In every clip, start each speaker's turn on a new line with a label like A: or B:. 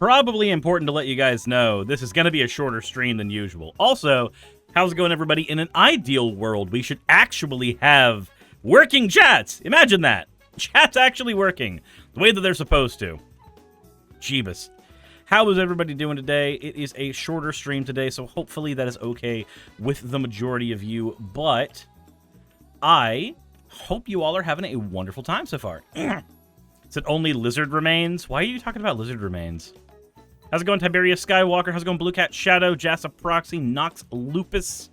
A: Probably important to let you guys know this is going to be a shorter stream than usual. Also, how's it going, everybody? In an ideal world, we should actually have working chats. Imagine that. Chat's actually working the way that they're supposed to. Jeebus. How is everybody doing today? It is a shorter stream today, so hopefully that is okay with the majority of you, but I hope you all are having a wonderful time so far. Is it only lizard remains? Why are you talking about lizard remains? How's it going, Tiberius Skywalker? How's it going, Blue Cat Shadow, Jassa Proxy, Nox Lupus?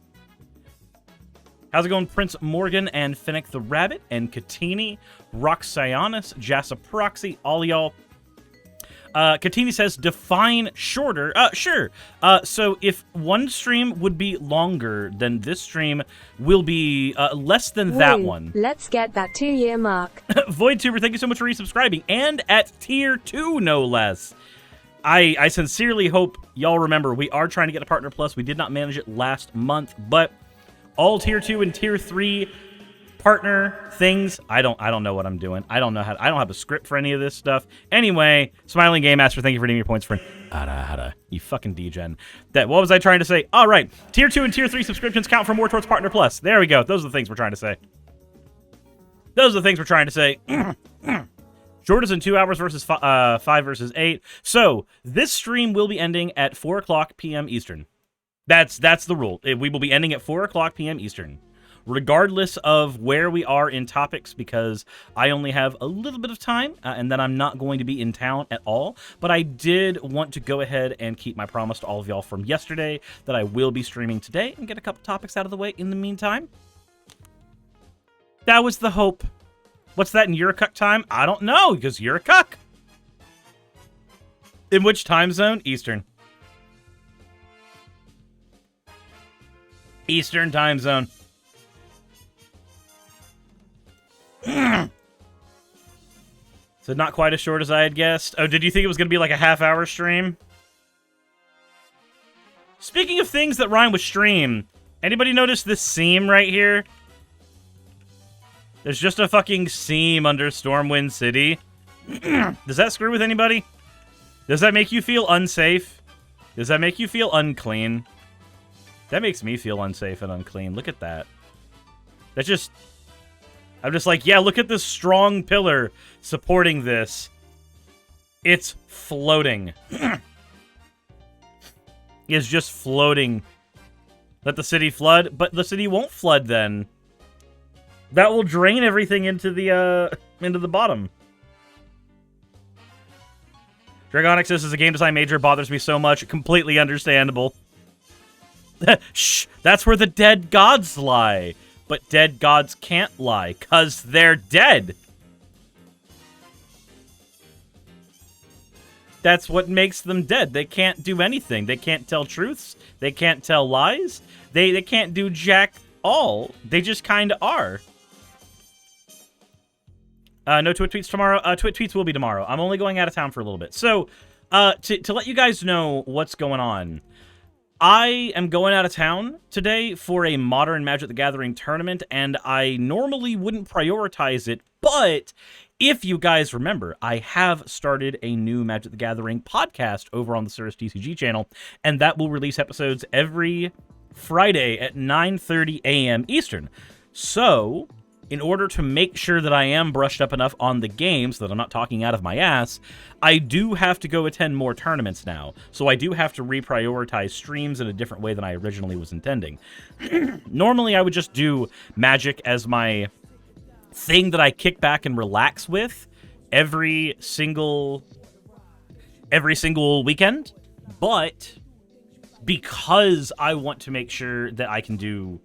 A: How's it going, Prince Morgan and Finnick the Rabbit and Katini, Roxionis, Jassa Proxy, all y'all. Katini says, define shorter. Sure. So if one stream would be longer, then this stream will be less than that one.
B: Let's get that 2-year mark.
A: VoidTuber, thank you so much for resubscribing. And at tier 2, no less. I sincerely hope y'all remember, we are trying to get a Partner Plus. We did not manage it last month, but all tier 2 and tier 3 partner things, I don't know what I'm doing. I don't have a script for any of this stuff. Anyway, Smiling Game Master, thank you for redeeming your points, friend. Hada, you fucking degen. What was I trying to say? All right, tier 2 and tier 3 subscriptions count for more towards Partner Plus. There we go. Those are the things we're trying to say. Shortest in 2 hours versus 5 versus 8. So this stream will be ending at 4 o'clock p.m. Eastern. That's the rule. We will be ending at 4 o'clock p.m. Eastern, regardless of where we are in topics, because I only have a little bit of time, and then I'm not going to be in town at all. But I did want to go ahead and keep my promise to all of y'all from yesterday that I will be streaming today and get a couple topics out of the way in the meantime. That was the hope. What's that in your cuck time? I don't know, because you're a cuck. In which time zone? Eastern. Eastern time zone. So not quite as short as I had guessed. Oh, did you think it was going to be like a half-hour stream? Speaking of things that rhyme with stream, anybody notice this seam right here? There's just a fucking seam under Stormwind City. Does that screw with anybody? Does that make you feel unsafe? Does that make you feel unclean? That makes me feel unsafe and unclean. Look at that. That's just... I'm just like, yeah, look at this strong pillar supporting this. It's floating. It's just floating. Let the city flood, but the city won't flood then. That will drain everything into the bottom. Dragonix says, as a game design major, bothers me so much. Completely understandable. Shh, that's where the dead gods lie. But dead gods can't lie, 'cause they're dead. That's what makes them dead. They can't do anything. They can't tell truths. They can't tell lies. They can't do jack all. They just kind of are. No Twit Tweets tomorrow. Twit Tweets will be tomorrow. I'm only going out of town for a little bit. So, to let you guys know what's going on, I am going out of town today for a Modern Magic the Gathering tournament, and I normally wouldn't prioritize it, but if you guys remember, I have started a new Magic the Gathering podcast over on the Cirrus TCG channel, and that will release episodes every Friday at 9:30 a.m. Eastern. So, in order to make sure that I am brushed up enough on the game so that I'm not talking out of my ass, I do have to go attend more tournaments now. So I do have to reprioritize streams in a different way than I originally was intending. Normally, I would just do Magic as my thing that I kick back and relax with every single weekend. But because I want to make sure that I can do,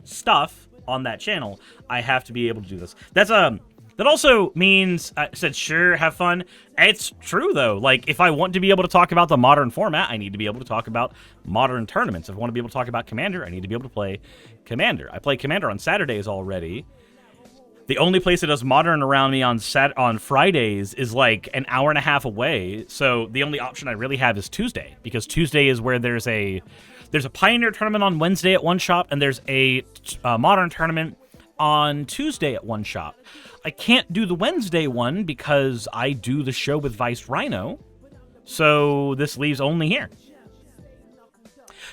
A: stuff on that channel, I have to be able to do this. That also means, I said, sure, have fun. It's true, though. Like, if I want to be able to talk about the Modern format, I need to be able to talk about Modern tournaments. If I want to be able to talk about Commander, I need to be able to play Commander. I play Commander on Saturdays already. The only place that does Modern around me on Fridays is like an hour and a half away. So the only option I really have is Tuesday, because Tuesday is where there's a Pioneer tournament on Wednesday at one shop, and there's a Modern tournament on Tuesday at one shop. I can't do the Wednesday one because I do the show with Vice Rhino. So this leaves only here.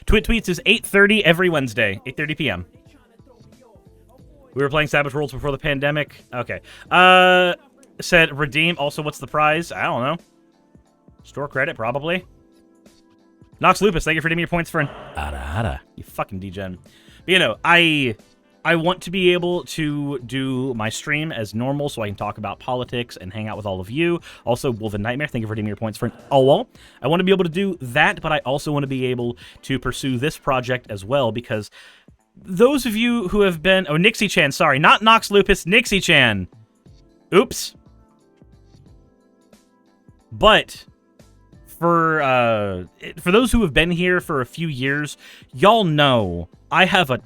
A: Twit Tweets is 8:30 every Wednesday, 8:30 p.m. We were playing Savage Worlds before the pandemic. Okay. Said redeem. Also, what's the prize? I don't know. Store credit, probably. Nox Lupus, thank you for redeeming your points for an ara. You fucking degen. But, you know, I want to be able to do my stream as normal so I can talk about politics and hang out with all of you. Also, Wolven Nightmare, thank you for redeeming your points for an OWL. I want to be able to do that, but I also want to be able to pursue this project as well, because those of you who have been... Oh, Nixie-chan, sorry. Not Nox Lupus, Nixie-chan. Oops. But... For those who have been here for a few years, y'all know I have a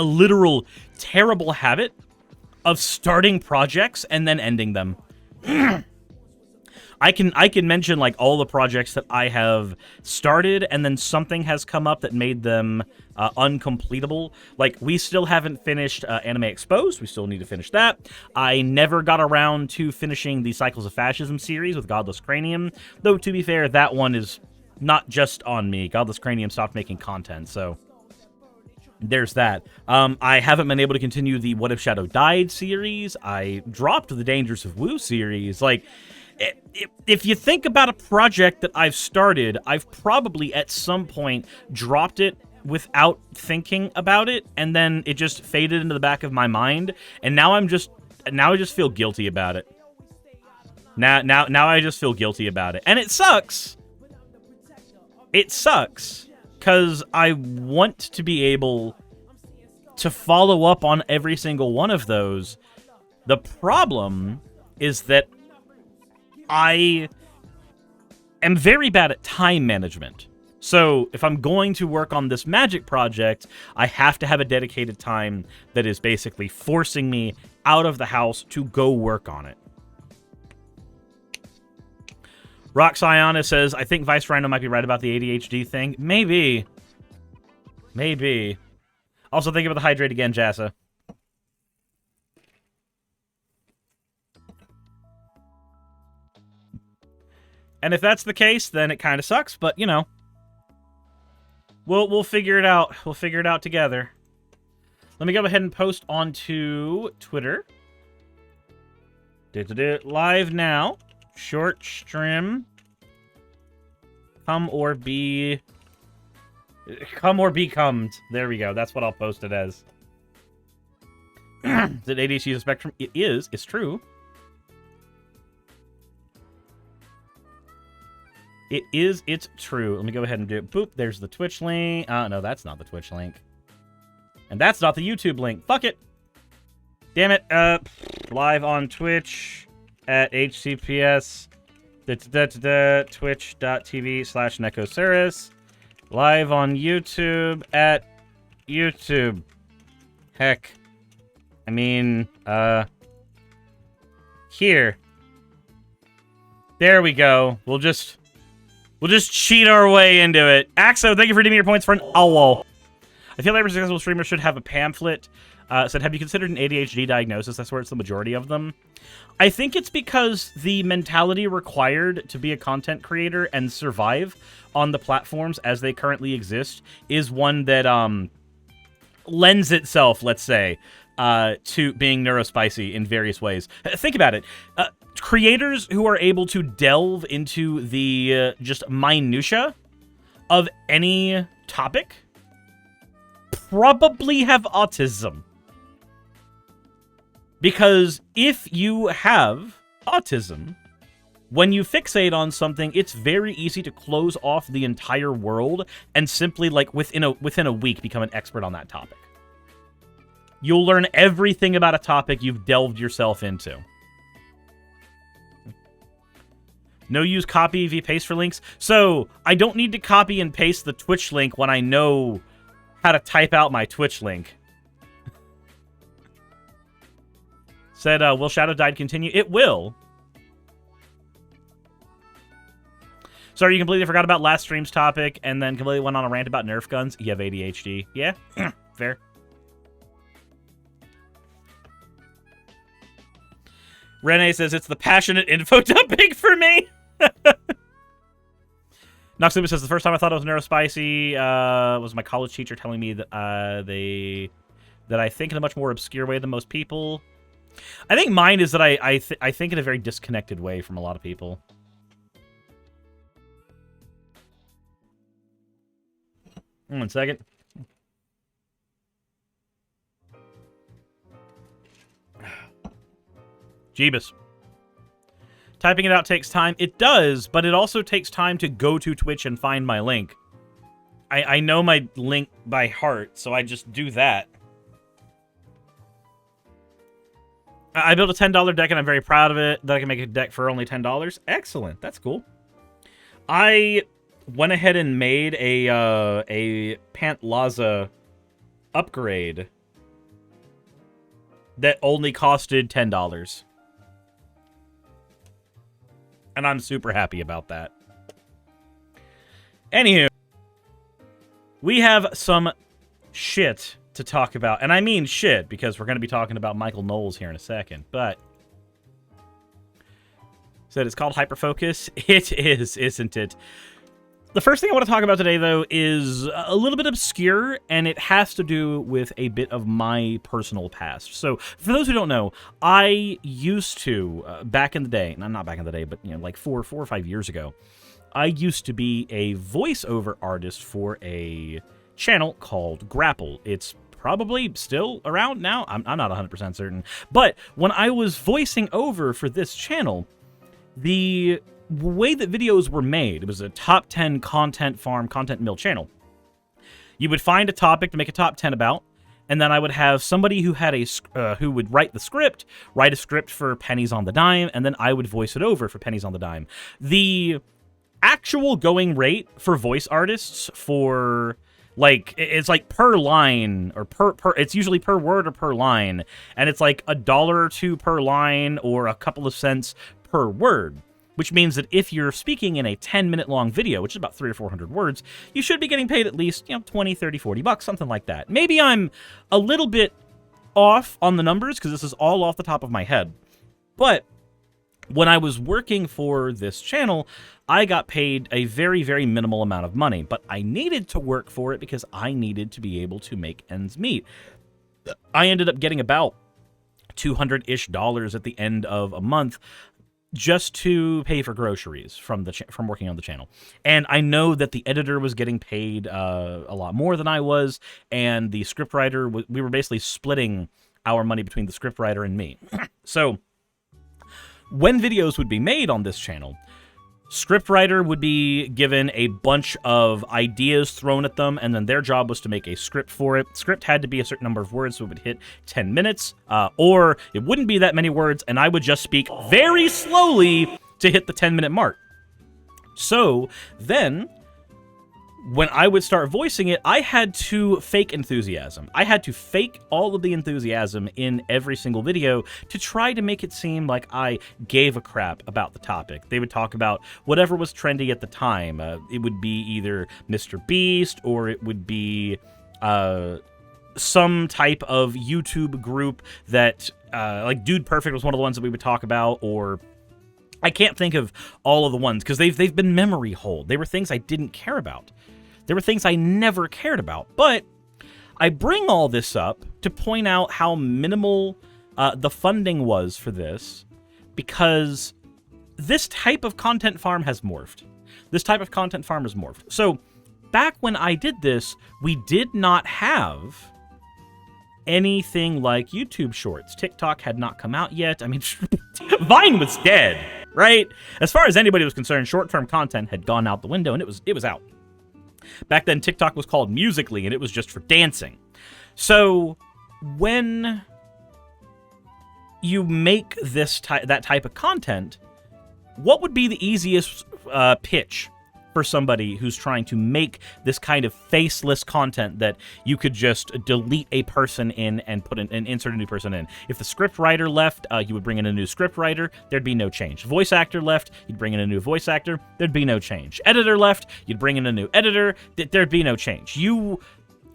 A: literal terrible habit of starting projects and then ending them. I can mention like all the projects that I have started and then something has come up that made them uncompletable. Like, we still haven't finished Anime Exposed. We still need to finish that. I never got around to finishing the Cycles of Fascism series with Godless Cranium, though to be fair, that one is not just on me. Godless Cranium stopped making content, so there's that. I haven't been able to continue the What If Shadow Died series. I dropped the Dangers of Wu series. Like, if you think about a project that I've started, I've probably at some point dropped it without thinking about it, and then it just faded into the back of my mind, and now I just feel guilty about it. Now I just feel guilty about it, and it sucks. It sucks because I want to be able to follow up on every single one of those. The problem is that I am very bad at time management. So if I'm going to work on this magic project, I have to have a dedicated time that is basically forcing me out of the house to go work on it. Roxayana says, I think Vice Rhino might be right about the ADHD thing. Maybe. Maybe. Also, think about the hydrate again, Jassa. And if that's the case, then it kind of sucks, but, you know. We'll figure it out. We'll figure it out together. Let me go ahead and post onto Twitter. Live now. Short stream. Come or be cummed. There we go. That's what I'll post it as. Is it ADHD a spectrum? It is. It's true. It is. It's true. Let me go ahead and do it. Boop. There's the Twitch link. No, that's not the Twitch link. And that's not the YouTube link. Fuck it. Damn it. Live on Twitch at https twitch.tv/Necosaurus. Live on YouTube at YouTube. Heck. I mean, here. There we go. We'll just cheat our way into it. Axo, thank you for redeeming your points for an owl. I feel like every successful streamer should have a pamphlet. Said, have you considered an ADHD diagnosis? That's where it's the majority of them. I think it's because the mentality required to be a content creator and survive on the platforms as they currently exist is one that lends itself, let's say, to being neurospicy in various ways. Think about it. Creators who are able to delve into the just minutia of any topic probably have autism. Because if you have autism, when you fixate on something, it's very easy to close off the entire world and simply, like, within a week become an expert on that topic. You'll learn everything about a topic you've delved yourself into. No use copy v paste for links. So I don't need to copy and paste the Twitch link when I know how to type out my Twitch link. Said, will Shadow Died continue? It will. Sorry, you completely forgot about last stream's topic and then completely went on a rant about Nerf guns. You have ADHD. Yeah, fair. Renee says, it's the passionate info dumping for me. Noxuba says, the first time I thought it was neurospicy was my college teacher telling me that that I think in a much more obscure way than most people. I think mine is that I think in a very disconnected way from a lot of people. One second. Jeebus. Typing it out takes time. It does, but it also takes time to go to Twitch and find my link. I know my link by heart, so I just do that. I built a $10 deck, and I'm very proud of it, that I can make a deck for only $10. Excellent. That's cool. I went ahead and made a Pantlaza upgrade that only costed $10. And I'm super happy about that. Anywho, we have some shit to talk about. And I mean shit, because we're going to be talking about Michael Knowles here in a second. But said it's called Hyperfocus. It is, isn't it? The first thing I want to talk about today, though, is a little bit obscure, and it has to do with a bit of my personal past. So, for those who don't know, I used to, back in the day, not back in the day, but, you know, like four or 5 years ago, I used to be a voiceover artist for a channel called Grapple. It's probably still around now. I'm not 100% certain. But when I was voicing over for this channel, the way that videos were made, it was a top 10 content farm, content mill channel. You would find a topic to make a top 10 about, and then I would have somebody who had who would write the script, write a script for pennies on the dime, and then I would voice it over for pennies on the dime. The actual going rate for voice artists for, like, it's like per line, or per it's usually per word or per line, and it's like $1 or $2 per line, or a couple of cents per word. Which means that if you're speaking in a 10-minute long video, which is about 300 or 400 words, you should be getting paid at least, you know, 20, 30, 40 bucks, something like that. Maybe I'm a little bit off on the numbers, because this is all off the top of my head. But when I was working for this channel, I got paid a very, very minimal amount of money. But I needed to work for it because I needed to be able to make ends meet. I ended up getting about $200-ish at the end of a month, just to pay for groceries from working on the channel. And I know that the editor was getting paid a lot more than I was, and the scriptwriter, we were basically splitting our money between the scriptwriter and me. So when videos would be made on this channel, scriptwriter would be given a bunch of ideas thrown at them, and then their job was to make a script for it. Script had to be a certain number of words, so it would hit 10 minutes, or it wouldn't be that many words, and I would just speak very slowly to hit the 10-minute mark. So then, when I would start voicing it, I had to fake enthusiasm. I had to fake all of the enthusiasm in every single video to try to make it seem like I gave a crap about the topic. They would talk about whatever was trendy at the time. It would be either Mr. Beast, or it would be some type of YouTube group that, like Dude Perfect was one of the ones that we would talk about, or I can't think of all of the ones, because they've been memory holed. They were things I didn't care about. There were things I never cared about. But I bring all this up to point out how minimal the funding was for this, because this type of content farm has morphed. This type of content farm has morphed. So back when I did this, we did not have anything like YouTube Shorts. TikTok had not come out yet. I mean, Vine was dead, right? As far as anybody was concerned, short-term content had gone out the window, and it was out. Back then, TikTok was called Musical.ly, and it was just for dancing. So when you make that type of content, what would be the easiest pitch for somebody who's trying to make this kind of faceless content that you could just delete a person in and insert a new person in? If the script writer left, you would bring in a new script writer, there'd be no change. Voice actor left, you'd bring in a new voice actor, there'd be no change. Editor left, you'd bring in a new editor, there'd be no change. You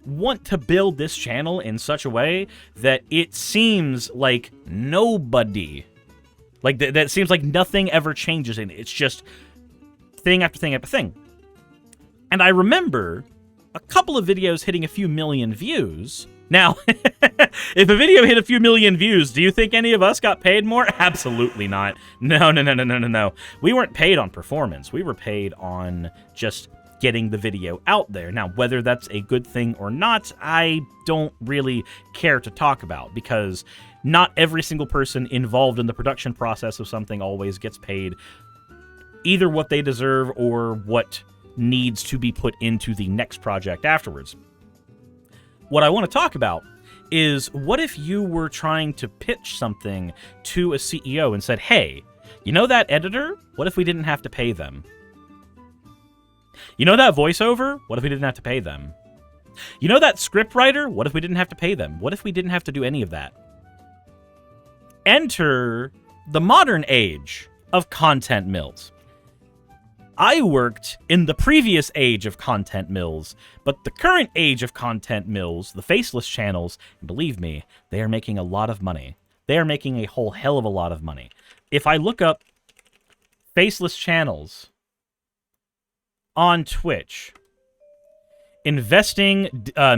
A: want to build this channel in such a way that it seems like nobody, like that seems like nothing ever changes in it. It's just thing after thing after thing. And I remember a couple of videos hitting a few million views. Now, if a video hit a few million views, do you think any of us got paid more? Absolutely not. No. We weren't paid on performance. We were paid on just getting the video out there. Now, whether that's a good thing or not, I don't really care to talk about, because not every single person involved in the production process of something always gets paid either what they deserve or what needs to be put into the next project afterwards. What I want to talk about is, what if you were trying to pitch something to a CEO and said, hey, you know that editor? What if we didn't have to pay them? You know that voiceover? What if we didn't have to pay them? You know that scriptwriter? What if we didn't have to pay them? What if we didn't have to do any of that? Enter the modern age of content mills. I worked in the previous age of content mills, but the current age of content mills, the Faceless channels, and believe me, they are making a lot of money. They are making a whole hell of a lot of money. If I look up Faceless channels on Twitch, investing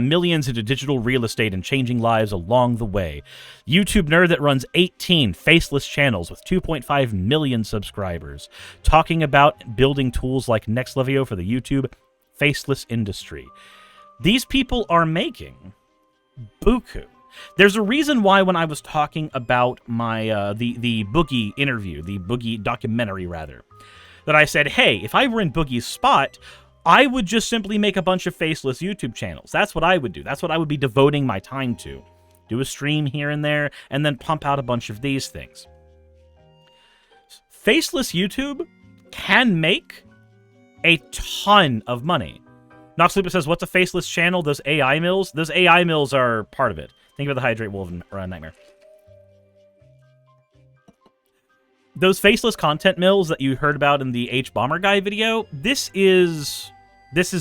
A: millions into digital real estate and changing lives along the way. YouTube nerd that runs 18 Faceless channels with 2.5 million subscribers, talking about building tools like NextLevio for the YouTube Faceless industry. These people are making buku. There's a reason why when I was talking about my the Boogie interview, the Boogie documentary rather, that I said, hey, if I were in Boogie's spot, I would just simply make a bunch of Faceless YouTube channels. That's what I would do. That's what I would be devoting my time to. Do a stream here and there, and then pump out a bunch of these things. Faceless YouTube can make a ton of money. Noxlupa says, what's a Faceless channel? Those AI mills? Those AI mills are part of it. Think about the Hydrate Wolf Nightmare. Those Faceless content mills that you heard about in the H Bomber Guy video, this is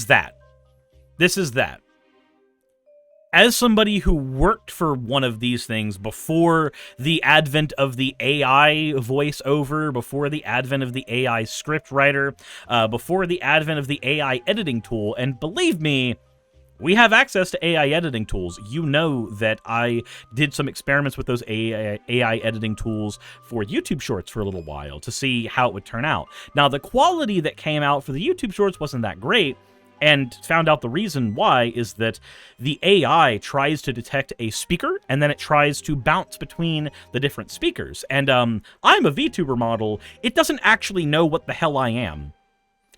A: that. This is that. As somebody who worked for one of these things before the advent of the AI voiceover, before the advent of the AI scriptwriter, before the advent of the AI editing tool, and believe me, we have access to AI editing tools. You know that I did some experiments with those AI editing tools for YouTube Shorts for a little while to see how it would turn out. Now, the quality that came out for the YouTube Shorts wasn't that great, and found out the reason why is that the AI tries to detect a speaker, and then it tries to bounce between the different speakers. And I'm a VTuber model. It doesn't actually know what the hell I am.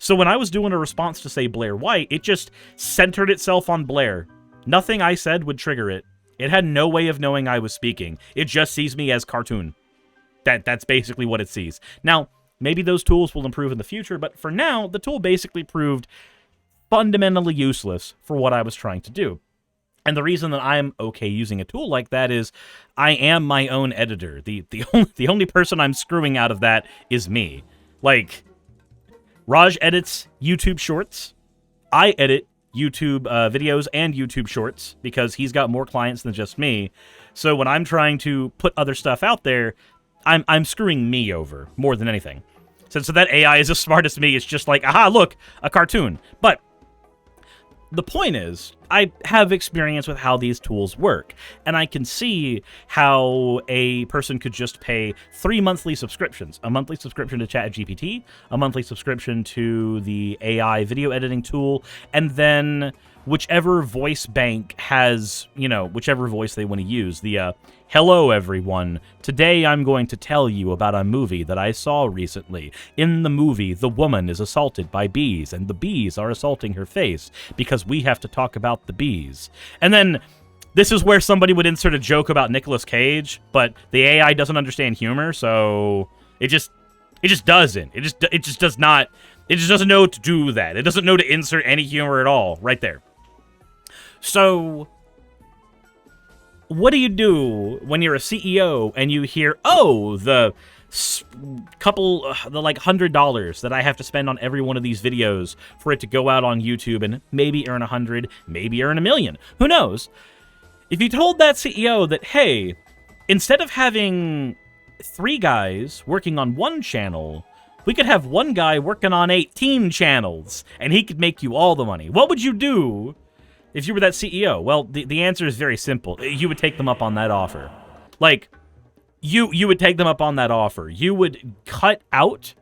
A: So when I was doing a response to, say, Blair White, it just centered itself on Blair. Nothing I said would trigger it. It had no way of knowing I was speaking. It just sees me as cartoon. That's basically what it sees. Now, maybe those tools will improve in the future, but for now, the tool basically proved fundamentally useless for what I was trying to do. And the reason that I'm okay using a tool like that is I am my own editor. The only person I'm screwing out of that is me. Like, Raj edits YouTube Shorts. I edit YouTube videos and YouTube Shorts because he's got more clients than just me. So when I'm trying to put other stuff out there, I'm screwing me over more than anything. So that AI is as smart as me. It's just like, aha, look, a cartoon. But the point is, I have experience with how these tools work, and I can see how a person could just pay 3 monthly subscriptions. A monthly subscription to ChatGPT, a monthly subscription to the AI video editing tool, and then whichever voice bank has, whichever voice they want to use. The, hello everyone, today I'm going to tell you about a movie that I saw recently. In the movie, the woman is assaulted by bees, and the bees are assaulting her face, because we have to talk about the bees. And then, this is where somebody would insert a joke about Nicolas Cage, but the AI doesn't understand humor, so it just doesn't. It just doesn't know to do that. It doesn't know to insert any humor at all, right there. So, what do you do when you're a CEO and you hear, oh, the $100 that I have to spend on every one of these videos for it to go out on YouTube and maybe earn 100, maybe earn $1 million. Who knows? If you told that CEO that, hey, instead of having 3 guys working on one channel, We could have one guy working on 18 channels, and he could make you all the money. What would you do if you were that CEO? Well, the answer is very simple. You would take them up on that offer. Like, you would take them up on that offer. You would cut out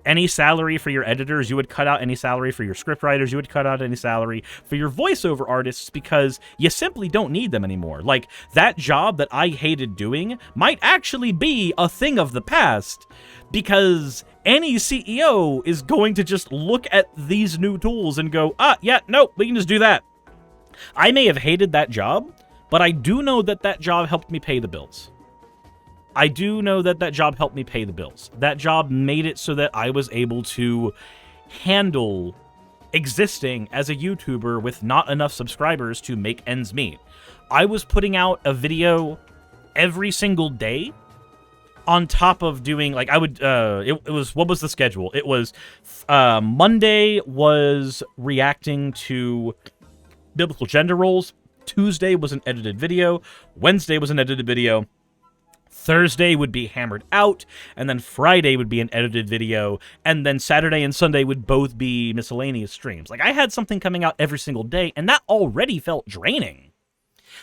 A: any salary for your editors. You would cut out any salary for your scriptwriters. You would cut out any salary for your voiceover artists because you simply don't need them anymore. Like, that job that I hated doing might actually be a thing of the past because any CEO is going to just look at these new tools and go, yeah, nope, we can just do that. I may have hated that job, but I do know that that job helped me pay the bills. I do know that that job helped me pay the bills. That job made it so that I was able to handle existing as a YouTuber with not enough subscribers to make ends meet. I was putting out a video every single day on top of doing, like, I would, it was, what was the schedule? It was, Monday was reacting to biblical gender roles. Tuesday was an edited video. Wednesday was an edited video. Thursday would be hammered out, and then Friday would be an edited video, and then Saturday and Sunday would both be miscellaneous streams. Like, I had something coming out every single day, and that already felt draining.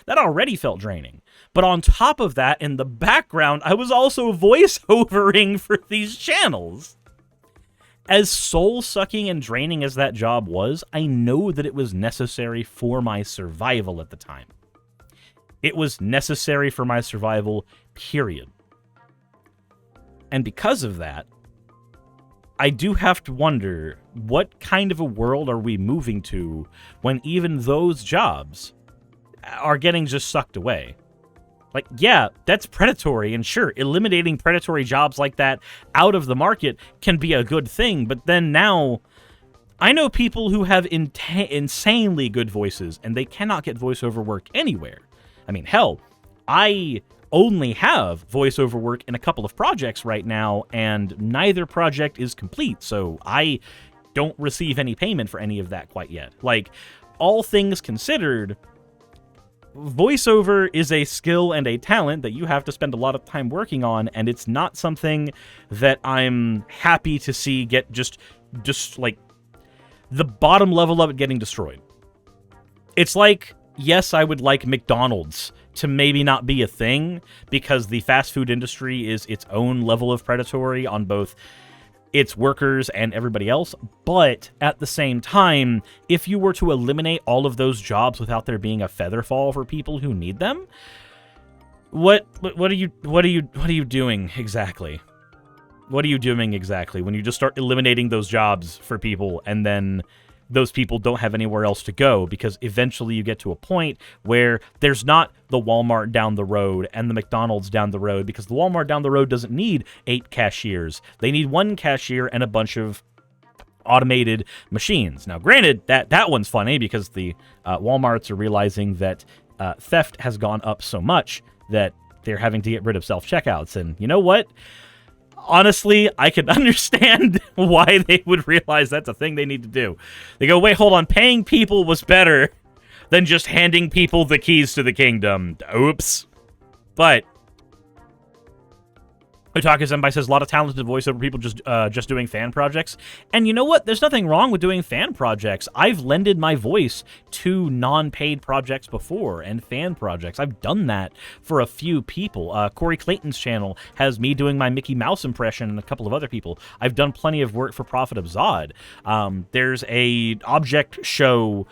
A: But on top of that, in the background, I was also voiceovering for these channels. As soul-sucking and draining as that job was, I know that it was necessary for my survival at the time. It was necessary for my survival, period. And because of that, I do have to wonder, what kind of a world are we moving to when even those jobs are getting just sucked away? Like, yeah, that's predatory, and sure, eliminating predatory jobs like that out of the market can be a good thing, but then now, I know people who have insanely good voices, and they cannot get voiceover work anywhere. I mean, hell, I only have voiceover work in a couple of projects right now, and neither project is complete, so I don't receive any payment for any of that quite yet. Like, all things considered, voiceover is a skill and a talent that you have to spend a lot of time working on, and it's not something that I'm happy to see get just like, the bottom level of it getting destroyed. It's like, yes, I would like McDonald's to maybe not be a thing because the fast food industry is its own level of predatory on both its workers and everybody else. But at the same time, if you were to eliminate all of those jobs without there being a feather fall for people who need them, what are you doing exactly? What are you doing exactly when you just start eliminating those jobs for people and then those people don't have anywhere else to go, because eventually you get to a point where there's not the Walmart down the road and the McDonald's down the road, because the Walmart down the road doesn't need 8 cashiers. They need 1 cashier and a bunch of automated machines. Now, granted, that one's funny because the Walmarts are realizing that theft has gone up so much that they're having to get rid of self-checkouts. And you know what? Honestly, I can understand why they would realize that's a thing they need to do. They go, wait, hold on, paying people was better than just handing people the keys to the kingdom. Oops. But Otaku Senpai says a lot of talented voiceover people just doing fan projects. And you know what? There's nothing wrong with doing fan projects. I've lended my voice to non-paid projects before and fan projects. I've done that for a few people. Corey Clayton's channel has me doing my Mickey Mouse impression and a couple of other people. I've done plenty of work for Prophet of Zod. There's a object show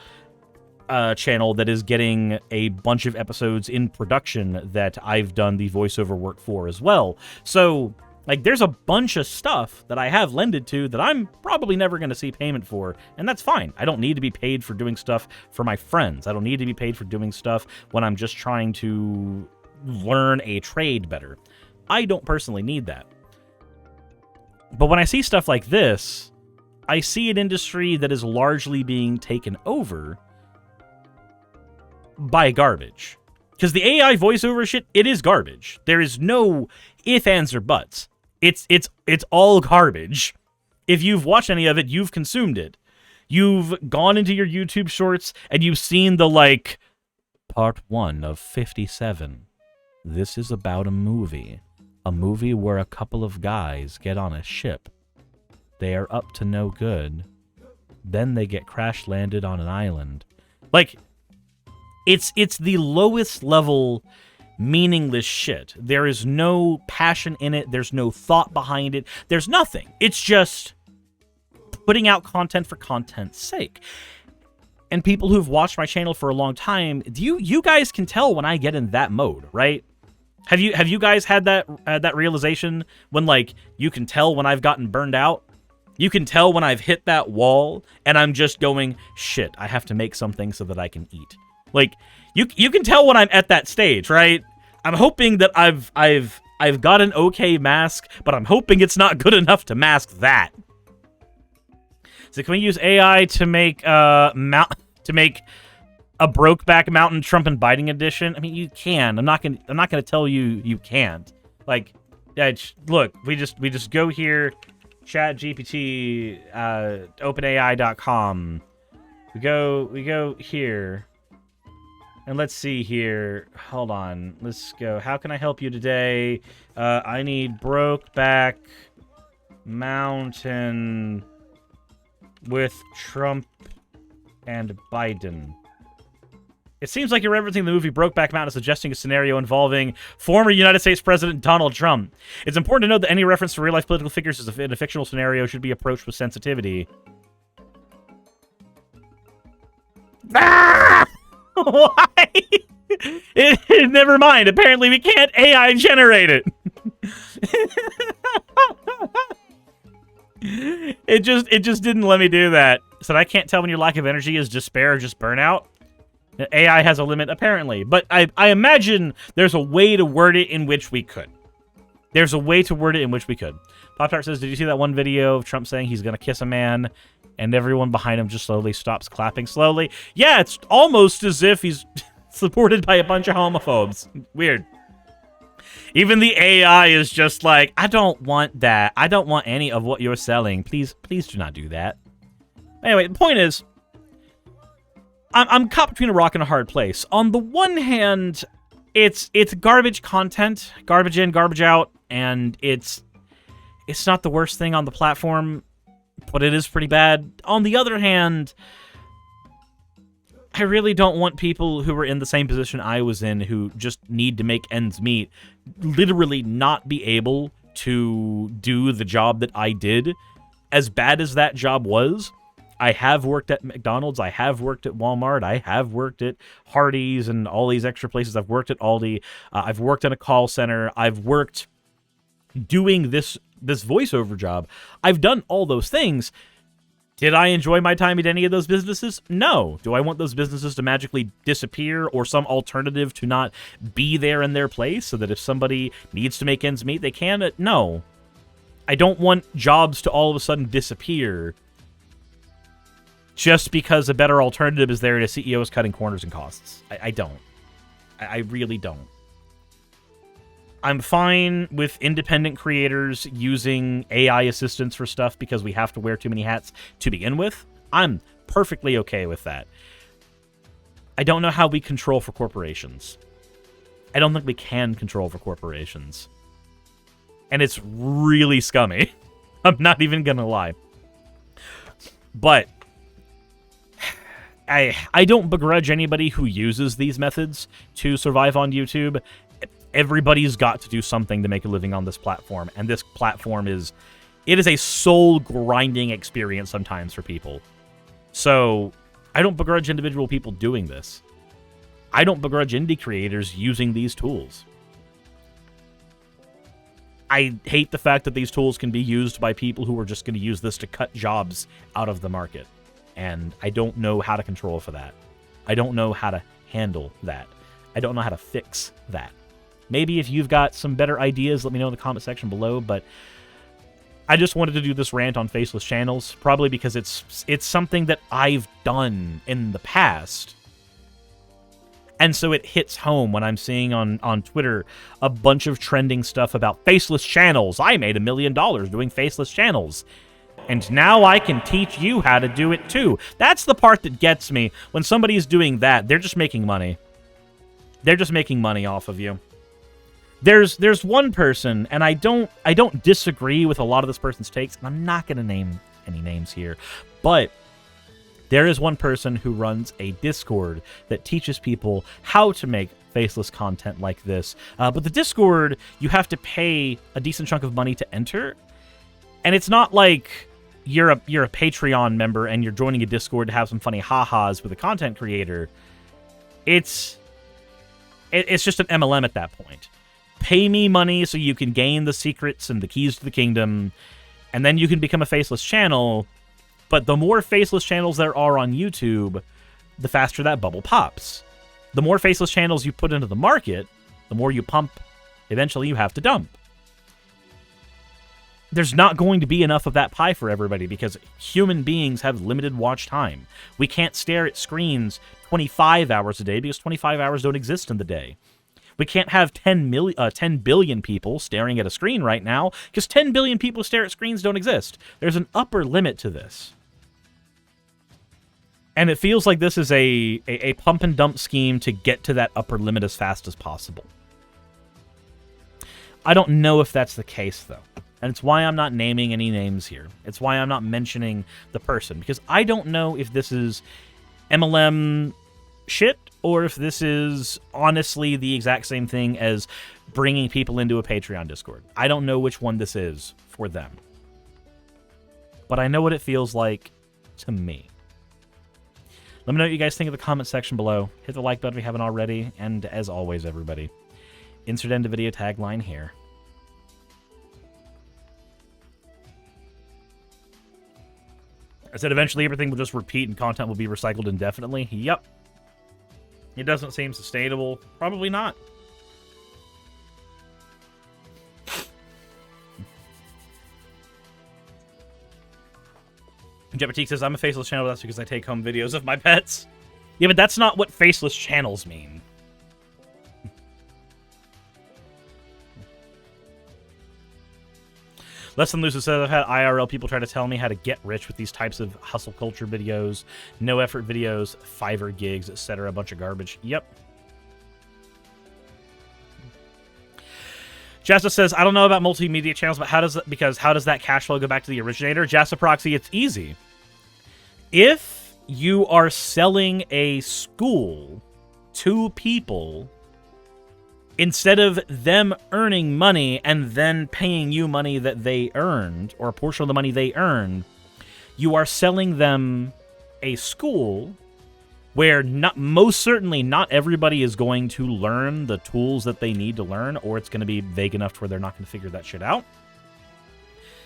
A: channel that is getting a bunch of episodes in production that I've done the voiceover work for as well. So, like, there's a bunch of stuff that I have lended to that I'm probably never going to see payment for, and that's fine. I don't need to be paid for doing stuff for my friends. I don't need to be paid for doing stuff when I'm just trying to learn a trade better. I don't personally need that. But when I see stuff like this, I see an industry that is largely being taken over by garbage. Because the AI voiceover shit, it is garbage. There is no ifs, ands, or buts. It's all garbage. If you've watched any of it, you've consumed it. You've gone into your YouTube shorts and you've seen the, like, part 1 of 57. This is about a movie. A movie where a couple of guys get on a ship they are up to no good. Then they get crash landed on an island. Like, it's the lowest level meaningless shit. There is no passion in it. There's no thought behind it. There's nothing. It's just putting out content for content's sake. And people who've watched my channel for a long time, you guys can tell when I get in that mode, right? Have you guys had that realization when, like, you can tell when I've gotten burned out? You can tell when I've hit that wall and I'm just going, shit, I have to make something so that I can eat. Like, you can tell when I'm at that stage, right? I'm hoping that I've got an okay mask, but I'm hoping it's not good enough to mask that. So can we use AI to make a Brokeback Mountain Trump and Biden edition? I mean, you can. I'm not gonna tell you can't. Like, look, we just go here, ChatGPT, OpenAI.com. We go here, and let's see here. Hold on, let's go. How can I help you today? I need Brokeback Mountain with Trump and Biden. It seems like you're referencing the movie Brokeback Mountain, suggesting a scenario involving former United States President Donald Trump. It's important to note that any reference to real-life political figures in a fictional scenario should be approached with sensitivity. Ah! Why? Never mind. Apparently we can't AI generate it. It just didn't let me do that. So I can't tell when your lack of energy is despair or just burnout. AI has a limit, apparently. But I imagine there's a way to word it in which we could. There's a way to word it in which we could. Pop-Tart says, did you see that one video of Trump saying he's going to kiss a man and everyone behind him just slowly stops clapping slowly? Yeah, it's almost as if he's supported by a bunch of homophobes. Weird. Even the AI is just like, I don't want that. I don't want any of what you're selling. Please do not do that. Anyway, the point is, I'm caught between a rock and a hard place. On the one hand, it's garbage content, garbage in, garbage out, and it's not the worst thing on the platform, but it is pretty bad. On the other hand, I really don't want people who are in the same position I was in, who just need to make ends meet, literally not be able to do the job that I did. As bad as that job was, I have worked at McDonald's, I have worked at Walmart, I have worked at Hardee's and all these extra places. I've worked at Aldi, I've worked in a call center, I've worked doing this voiceover job. I've done all those things. Did I enjoy my time at any of those businesses? No. Do I want those businesses to magically disappear or some alternative to not be there in their place so that if somebody needs to make ends meet, they can? No. I don't want jobs to all of a sudden disappear just because a better alternative is there and a CEO is cutting corners and costs. I don't. I really don't. I'm fine with independent creators using AI assistants for stuff because we have to wear too many hats to begin with. I'm perfectly okay with that. I don't know how we control for corporations. I don't think we can control for corporations. And it's really scummy. I'm not even gonna lie. But I don't begrudge anybody who uses these methods to survive on YouTube. Everybody's got to do something to make a living on this platform, and this platform is a soul-grinding experience sometimes for people. So, I don't begrudge individual people doing this. I don't begrudge indie creators using these tools. I hate the fact that these tools can be used by people who are just going to use this to cut jobs out of the market, and I don't know how to control for that. I don't know how to handle that. I don't know how to fix that. Maybe if you've got some better ideas, let me know in the comment section below, but I just wanted to do this rant on Faceless channels, probably because it's something that I've done in the past. And so it hits home when I'm seeing on Twitter a bunch of trending stuff about Faceless channels. I made $1 million doing Faceless channels. And now I can teach you how to do it too. That's the part that gets me. When somebody's doing that, they're just making money. They're just making money off of you. There's one person, and I don't disagree with a lot of this person's takes, and I'm not going to name any names here, but there is one person who runs a Discord that teaches people how to make faceless content like this. But the Discord, you have to pay a decent chunk of money to enter, and it's not like you're a Patreon member and you're joining a Discord to have some funny ha-has with a content creator. It's just an MLM at that point. Pay me money so you can gain the secrets and the keys to the kingdom, and then you can become a faceless channel. But the more faceless channels there are on YouTube, the faster that bubble pops. The more faceless channels you put into the market, the more you pump. Eventually you have to dump. There's not going to be enough of that pie for everybody because human beings have limited watch time. We can't stare at screens 25 hours a day because 25 hours don't exist in the day. We can't have 10 billion people staring at a screen right now because 10 billion people who stare at screens don't exist. There's an upper limit to this. And it feels like this is a pump and dump scheme to get to that upper limit as fast as possible. I don't know if that's the case, though. And it's why I'm not naming any names here. It's why I'm not mentioning the person. Because I don't know if this is MLM shit or if this is honestly the exact same thing as bringing people into a Patreon Discord. I don't know which one this is for them. But I know what it feels like to me. Let me know what you guys think in the comment section below. Hit the like button if you haven't already. And as always, everybody, insert end of video tagline here. I said eventually everything will just repeat and content will be recycled indefinitely. Yep. It doesn't seem sustainable. Probably not. Jepatique says, I'm a faceless channel, but that's because I take home videos of my pets. Yeah, but that's not what faceless channels mean. Less Than Lucid says, I've had IRL people try to tell me how to get rich with these types of hustle culture videos, no effort videos, Fiverr gigs, etc. A bunch of garbage. Yep. Jasta says, I don't know about multimedia channels, but how does that cash flow go back to the originator? Jasta Proxy, it's easy. If you are selling a school to people, instead of them earning money and then paying you money that they earned, or a portion of the money they earned, you are selling them a school where most certainly not everybody is going to learn the tools that they need to learn, or it's going to be vague enough to where they're not going to figure that shit out.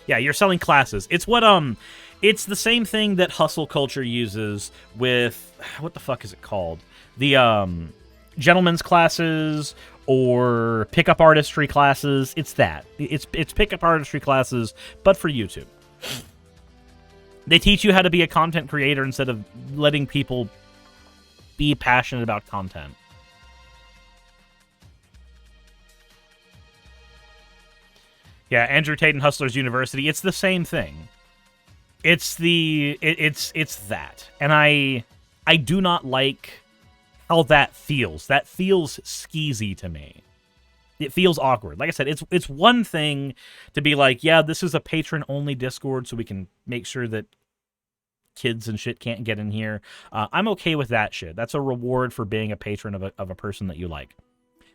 A: Yeah, you're selling classes. It's what, it's the same thing that hustle culture uses with, what the fuck is it called? The, gentlemen's classes or pickup artistry classes. It's that. It's pickup artistry classes, but for YouTube. They teach you how to be a content creator instead of letting people be passionate about content. Yeah, Andrew Tate and Hustlers University. It's the same thing. It's that. And I do not like how that feels. That feels skeezy to me. It feels awkward. Like I said, it's one thing to be like, yeah, this is a patron-only Discord, so we can make sure that kids and shit can't get in here. I'm okay with that shit. That's a reward for being a patron of a person that you like.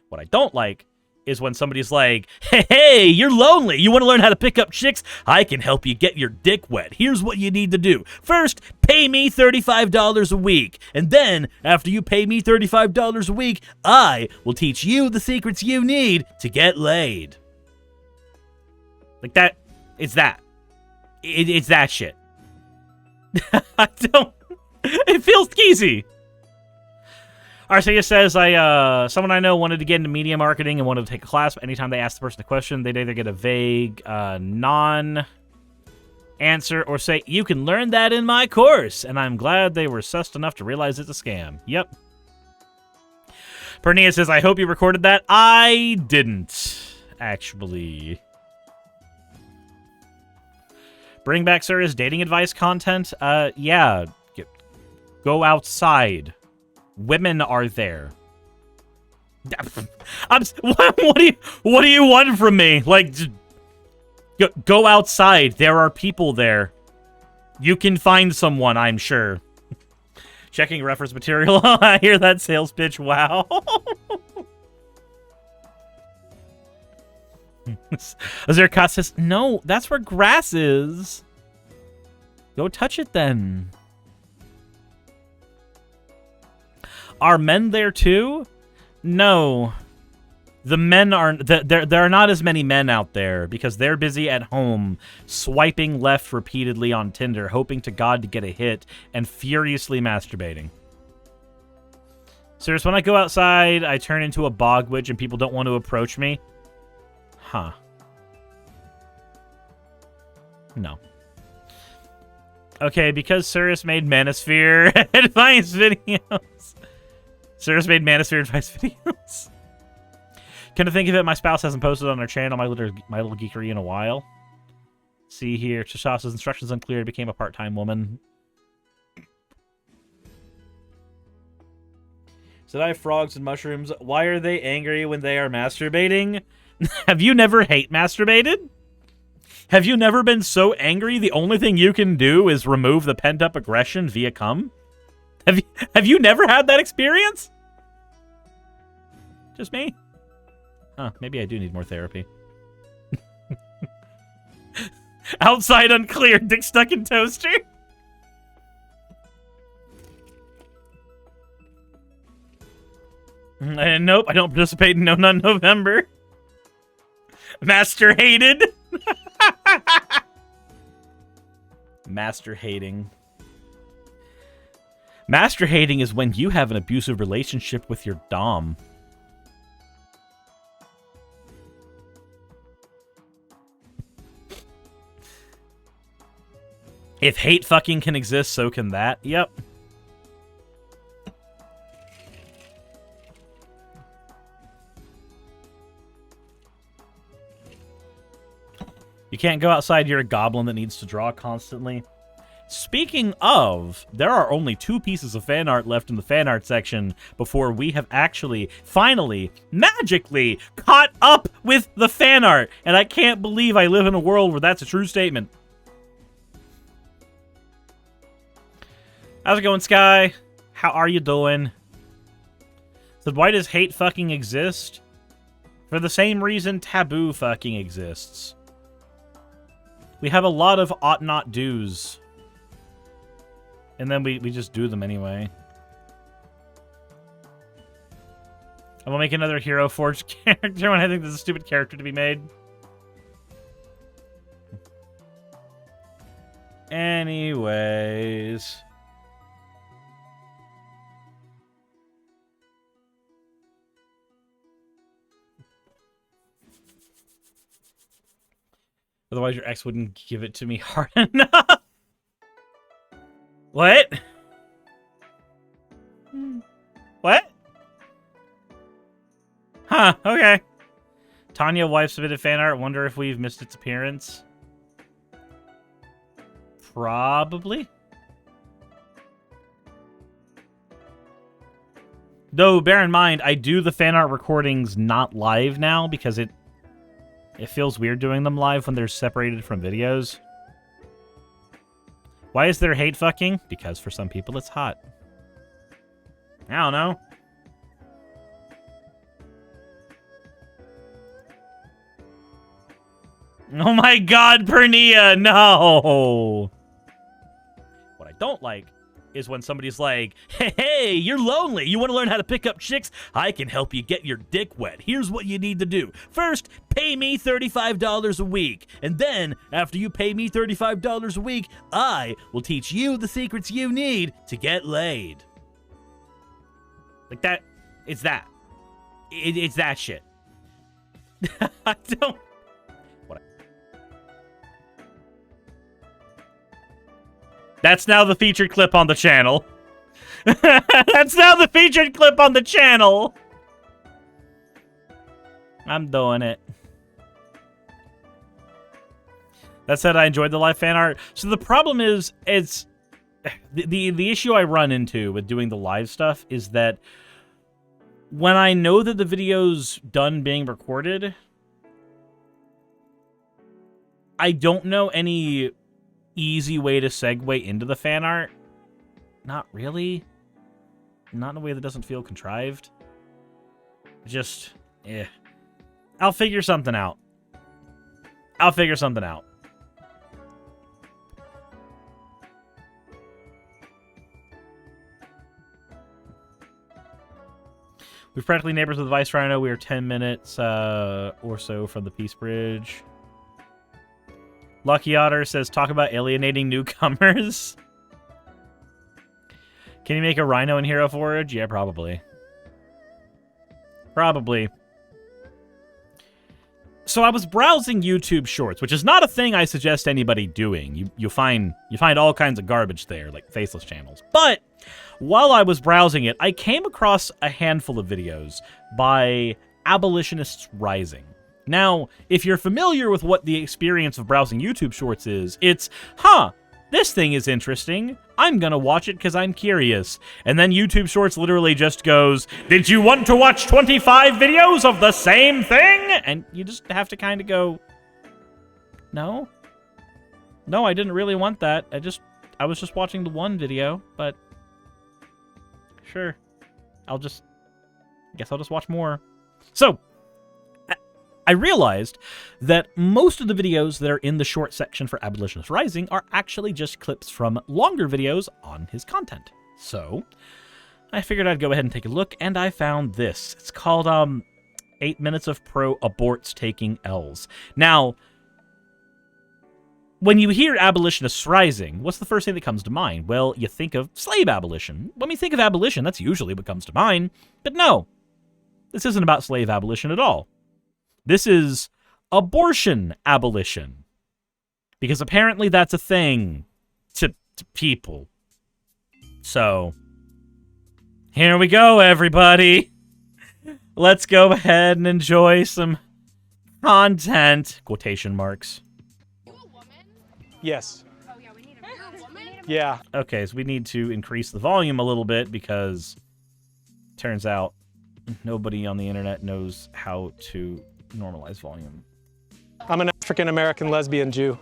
A: What I don't like is when somebody's like, hey, you're lonely. You want to learn how to pick up chicks? I can help you get your dick wet. Here's what you need to do. First, pay me $35 a week. And then, after you pay me $35 a week, I will teach you the secrets you need to get laid. Like that. It's that. It's that shit. I don't. It feels skeezy. Arceus says, someone I know wanted to get into media marketing and wanted to take a class, but anytime they ask the person a question, they'd either get a vague, non-answer or say, you can learn that in my course. And I'm glad they were sussed enough to realize it's a scam. Yep. Pernia says, I hope you recorded that. I didn't, actually. Bring back, sir, is dating advice content? Yeah. Go outside. Women are there. What do you want from me? Like, go outside. There are people there. You can find someone, I'm sure. Checking reference material. I hear that sales pitch. Wow. Azirkat says, no, that's where grass is. Go touch it then. Are men there too? No. The men aren't. There are not as many men out there because they're busy at home, swiping left repeatedly on Tinder, hoping to God to get a hit, and furiously masturbating. Serious, when I go outside, I turn into a bog witch and people don't want to approach me. Huh. No. Okay, because Sirius made Manosphere advice videos. Sirius made Manosphere advice videos. Can I think of it? My spouse hasn't posted on her channel, My Little Geekery, in a while. See here, Chashasa's instructions unclear, became a part-time woman. Said I have frogs and mushrooms. Why are they angry when they are masturbating? Have you never hate masturbated? Have you never been so angry the only thing you can do is remove the pent-up aggression via cum? Have you never had that experience? Just me? Huh, maybe I do need more therapy. Outside unclear, dick stuck in toaster? Nope, I don't participate in No None November. Master hated. Master hating. Master hating is when you have an abusive relationship with your dom. If hate fucking can exist, so can that. Yep. You can't go outside, you're a goblin that needs to draw constantly. Speaking of, there are only 2 pieces of fan art left in the fan art section before we have actually, finally, magically caught up with the fan art. And I can't believe I live in a world where that's a true statement. How's it going, Sky? How are you doing? So why does hate fucking exist? For the same reason taboo fucking exists. We have a lot of ought not do's. And then we just do them anyway. I will make another Hero Forge character when I think there's a stupid character to be made. Anyways. Otherwise, your ex wouldn't give it to me hard enough. What? What? Huh, okay. Tanya, wife submitted fan art. Wonder if we've missed its appearance. Probably. Though, bear in mind, I do the fan art recordings not live now because it feels weird doing them live when they're separated from videos. Why is there hate fucking? Because for some people it's hot. I don't know. Oh my god, Pernia, no! What I don't like is when somebody's like, hey, you're lonely. You want to learn how to pick up chicks? I can help you get your dick wet. Here's what you need to do. First, pay me $35 a week. And then, after you pay me $35 a week, I will teach you the secrets you need to get laid. Like that. It's that. It's that shit. I don't... That's now the featured clip on the channel. That's now the featured clip on the channel. I'm doing it. That said, I enjoyed the live fan art. So the problem is, it's the issue I run into with doing the live stuff is that when I know that the video's done being recorded, I don't know any easy way to segue into the fan art. Not really. Not in a way that doesn't feel contrived. Just, I'll figure something out. I'll figure something out. We're practically neighbors with the Vice Rhino. We are 10 minutes or so from the Peace Bridge. Lucky Otter says, talk about alienating newcomers. Can you make a rhino in Hero Forge? Yeah, probably. Probably. So I was browsing YouTube Shorts, which is not a thing I suggest anybody doing. You find all kinds of garbage there, like Faceless channels. But while I was browsing it, I came across a handful of videos by Abolitionists Rising. Now, if you're familiar with what the experience of browsing YouTube Shorts is, it's, this thing is interesting. I'm gonna watch it because I'm curious. And then YouTube Shorts literally just goes, did you want to watch 25 videos of the same thing? And you just have to kind of go, no. No, I didn't really want that. I was just watching the one video, but sure. I guess I'll just watch more. So, I realized that most of the videos that are in the short section for Abolitionist Rising are actually just clips from longer videos on his content. So, I figured I'd go ahead and take a look, and I found this. It's called 8 Minutes of Pro Aborts Taking L's. Now, when you hear Abolitionists Rising, what's the first thing that comes to mind? Well, you think of slave abolition. When we think of abolition, that's usually what comes to mind. But no, this isn't about slave abolition at all. This is abortion abolition. Because apparently that's a thing to people. So, here we go, everybody. Let's go ahead and enjoy some content. Quotation marks.
C: You a woman?
D: Yes.
C: Oh yeah, we need a You're a woman?
D: Yeah.
A: Okay, so we need to increase the volume a little bit because turns out nobody on the internet knows how to normalize volume.
D: I'm an African American lesbian Jew.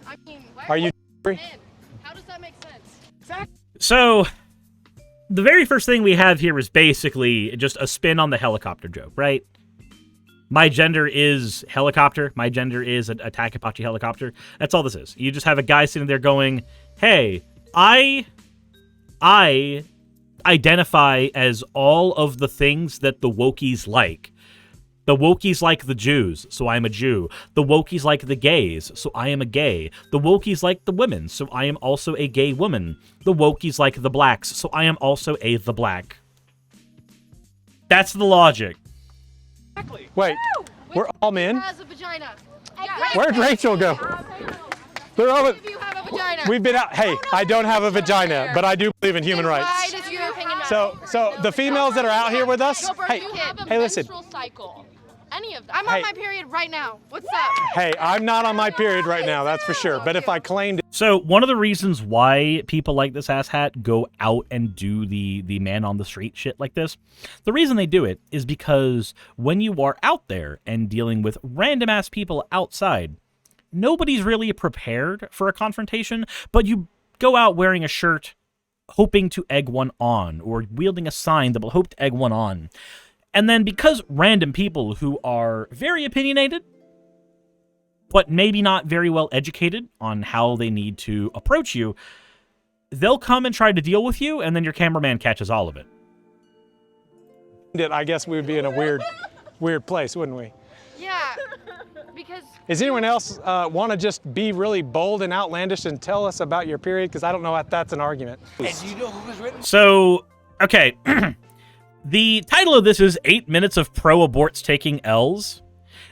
C: I mean, why
D: Are you
C: men? How does that make sense?
A: So, the very first thing we have here is basically just a spin on the helicopter joke, right? My gender is helicopter. My gender is an Attack Apache helicopter. That's all this is. You just have a guy sitting there going, hey, I identify as all of the things that the wokies like. The wokies like the Jews, so I'm a Jew. The wokies like the gays, so I am a gay. The wokies like the women, so I am also a gay woman. The wokies like the blacks, so I am also the black. That's the logic.
D: Wait,
C: Woo!
D: we're all men?
C: Has a vagina.
D: Where'd Rachel go? They're all.
C: If you have a vagina.
D: We've been out. Hey, I don't have a vagina, but I do believe in human
C: Why
D: rights.
C: does your opinion matter?
D: So the females that are out here with us, hey,
C: you have a
D: hey, listen.
C: menstrual cycle. Any of them. I'm
D: Hey.
C: on my period right now. What's up?
D: Hey, I'm not on my period right now, that's for sure. But if I claimed it,
A: So one of the reasons why people like this asshat go out and do the man on the street shit like this, the reason they do it is because when you are out there and dealing with random ass people outside, nobody's really prepared for a confrontation, but you go out wearing a shirt hoping to egg one on, or wielding a sign that will hope to egg one on. And then because random people who are very opinionated, but maybe not very well educated on how they need to approach you, they'll come and try to deal with you, and then your cameraman catches all of it.
D: I guess we would be in a weird place, wouldn't we?
C: Yeah. Because
D: Does anyone else want to just be really bold and outlandish and tell us about your period? Because I don't know if that's an argument.
A: So, okay. The title of this is 8 Minutes of Pro Aborts Taking L's.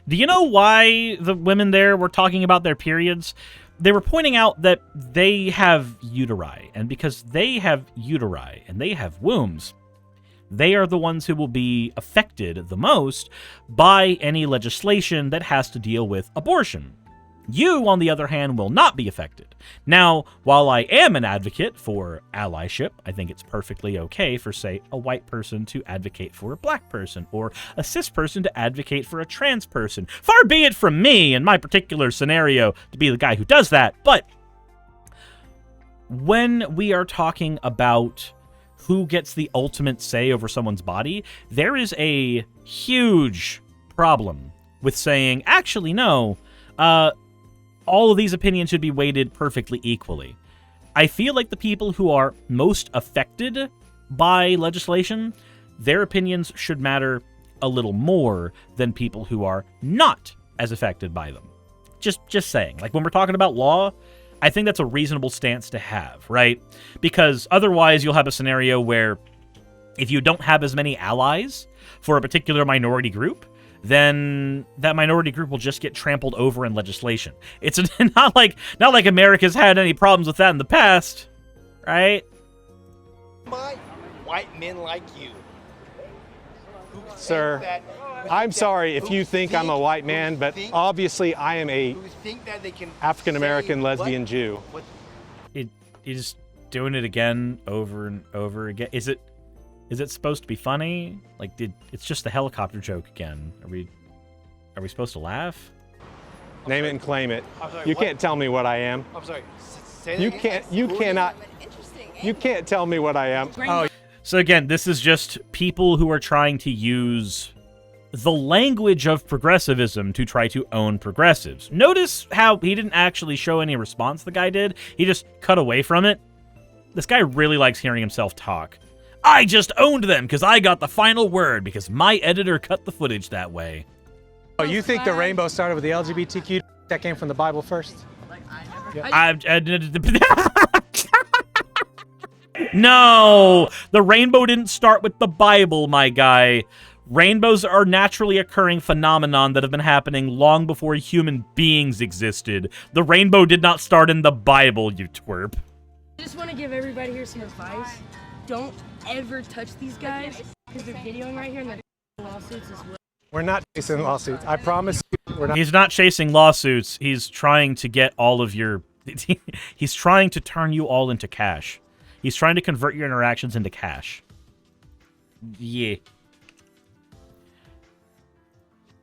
A: Do you know why the women there were talking about their periods? They were pointing out that they have uteri, and because they have uteri and they have wombs, they are the ones who will be affected the most by any legislation that has to deal with abortion. You, on the other hand, will not be affected. Now, while I am an advocate for allyship, I think it's perfectly okay for, say, a white person to advocate for a black person, or a cis person to advocate for a trans person. Far be it from me, in my particular scenario, to be the guy who does that, but when we are talking about who gets the ultimate say over someone's body, there is a huge problem with saying, actually, no, all of these opinions should be weighted perfectly equally. I feel like the people who are most affected by legislation, their opinions should matter a little more than people who are not as affected by them. Just saying. Like, when we're talking about law, I think that's a reasonable stance to have, right? Because otherwise you'll have a scenario where if you don't have as many allies for a particular minority group, then that minority group will just get trampled over in legislation. It's not like America's had any problems with that in the past, right?
E: White men like you.
D: Sir, I'm sorry if you think I'm a white man, but obviously I am a African-American lesbian Jew.
A: You're just doing it again over and over again. Is it supposed to be funny? Like, it's just the helicopter joke again. Are we supposed to laugh?
D: Name it and claim it. You can't tell me what I am.
E: I'm sorry.
D: You can't tell me what I am. Oh.
A: So again, this is just people who are trying to use the language of progressivism to try to own progressives. Notice how he didn't actually show any response, the guy did. He just cut away from it. This guy really likes hearing himself talk. I just owned them because I got the final word because my editor cut the footage that way.
D: Oh, you think the rainbow started with the LGBTQ? That came from the Bible first?
A: No, the rainbow didn't start with the Bible, my guy. Rainbows are naturally occurring phenomenon that have been happening long before human beings existed. The rainbow did not start in the Bible, you twerp.
F: I just want to give everybody here some advice. Don't ever touch these guys because they're videoing right here and they're lawsuits as well.
D: We're not chasing lawsuits. I promise you, we're not.
A: He's not chasing lawsuits. He's trying to get all of your... He's trying to turn you all into cash. He's trying to convert your interactions into cash. Yeah.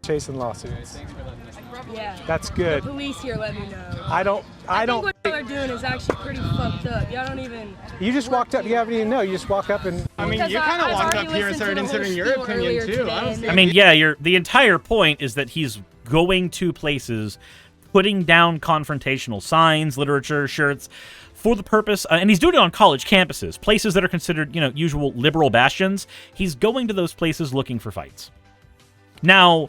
D: Chasing lawsuits.
F: Yeah.
D: That's good.
F: The police here let me know.
D: I don't.
F: I think what y'all are doing is actually pretty fucked up. Y'all don't even.
D: You just walked up. You haven't even know. You just walk up and.
G: I mean, you kind of walked up here and started inserting your opinion too.
A: I mean, yeah. The entire point is that he's going to places, putting down confrontational signs, literature, shirts, for the purpose, and he's doing it on college campuses, places that are considered, usual liberal bastions. He's going to those places looking for fights. Now,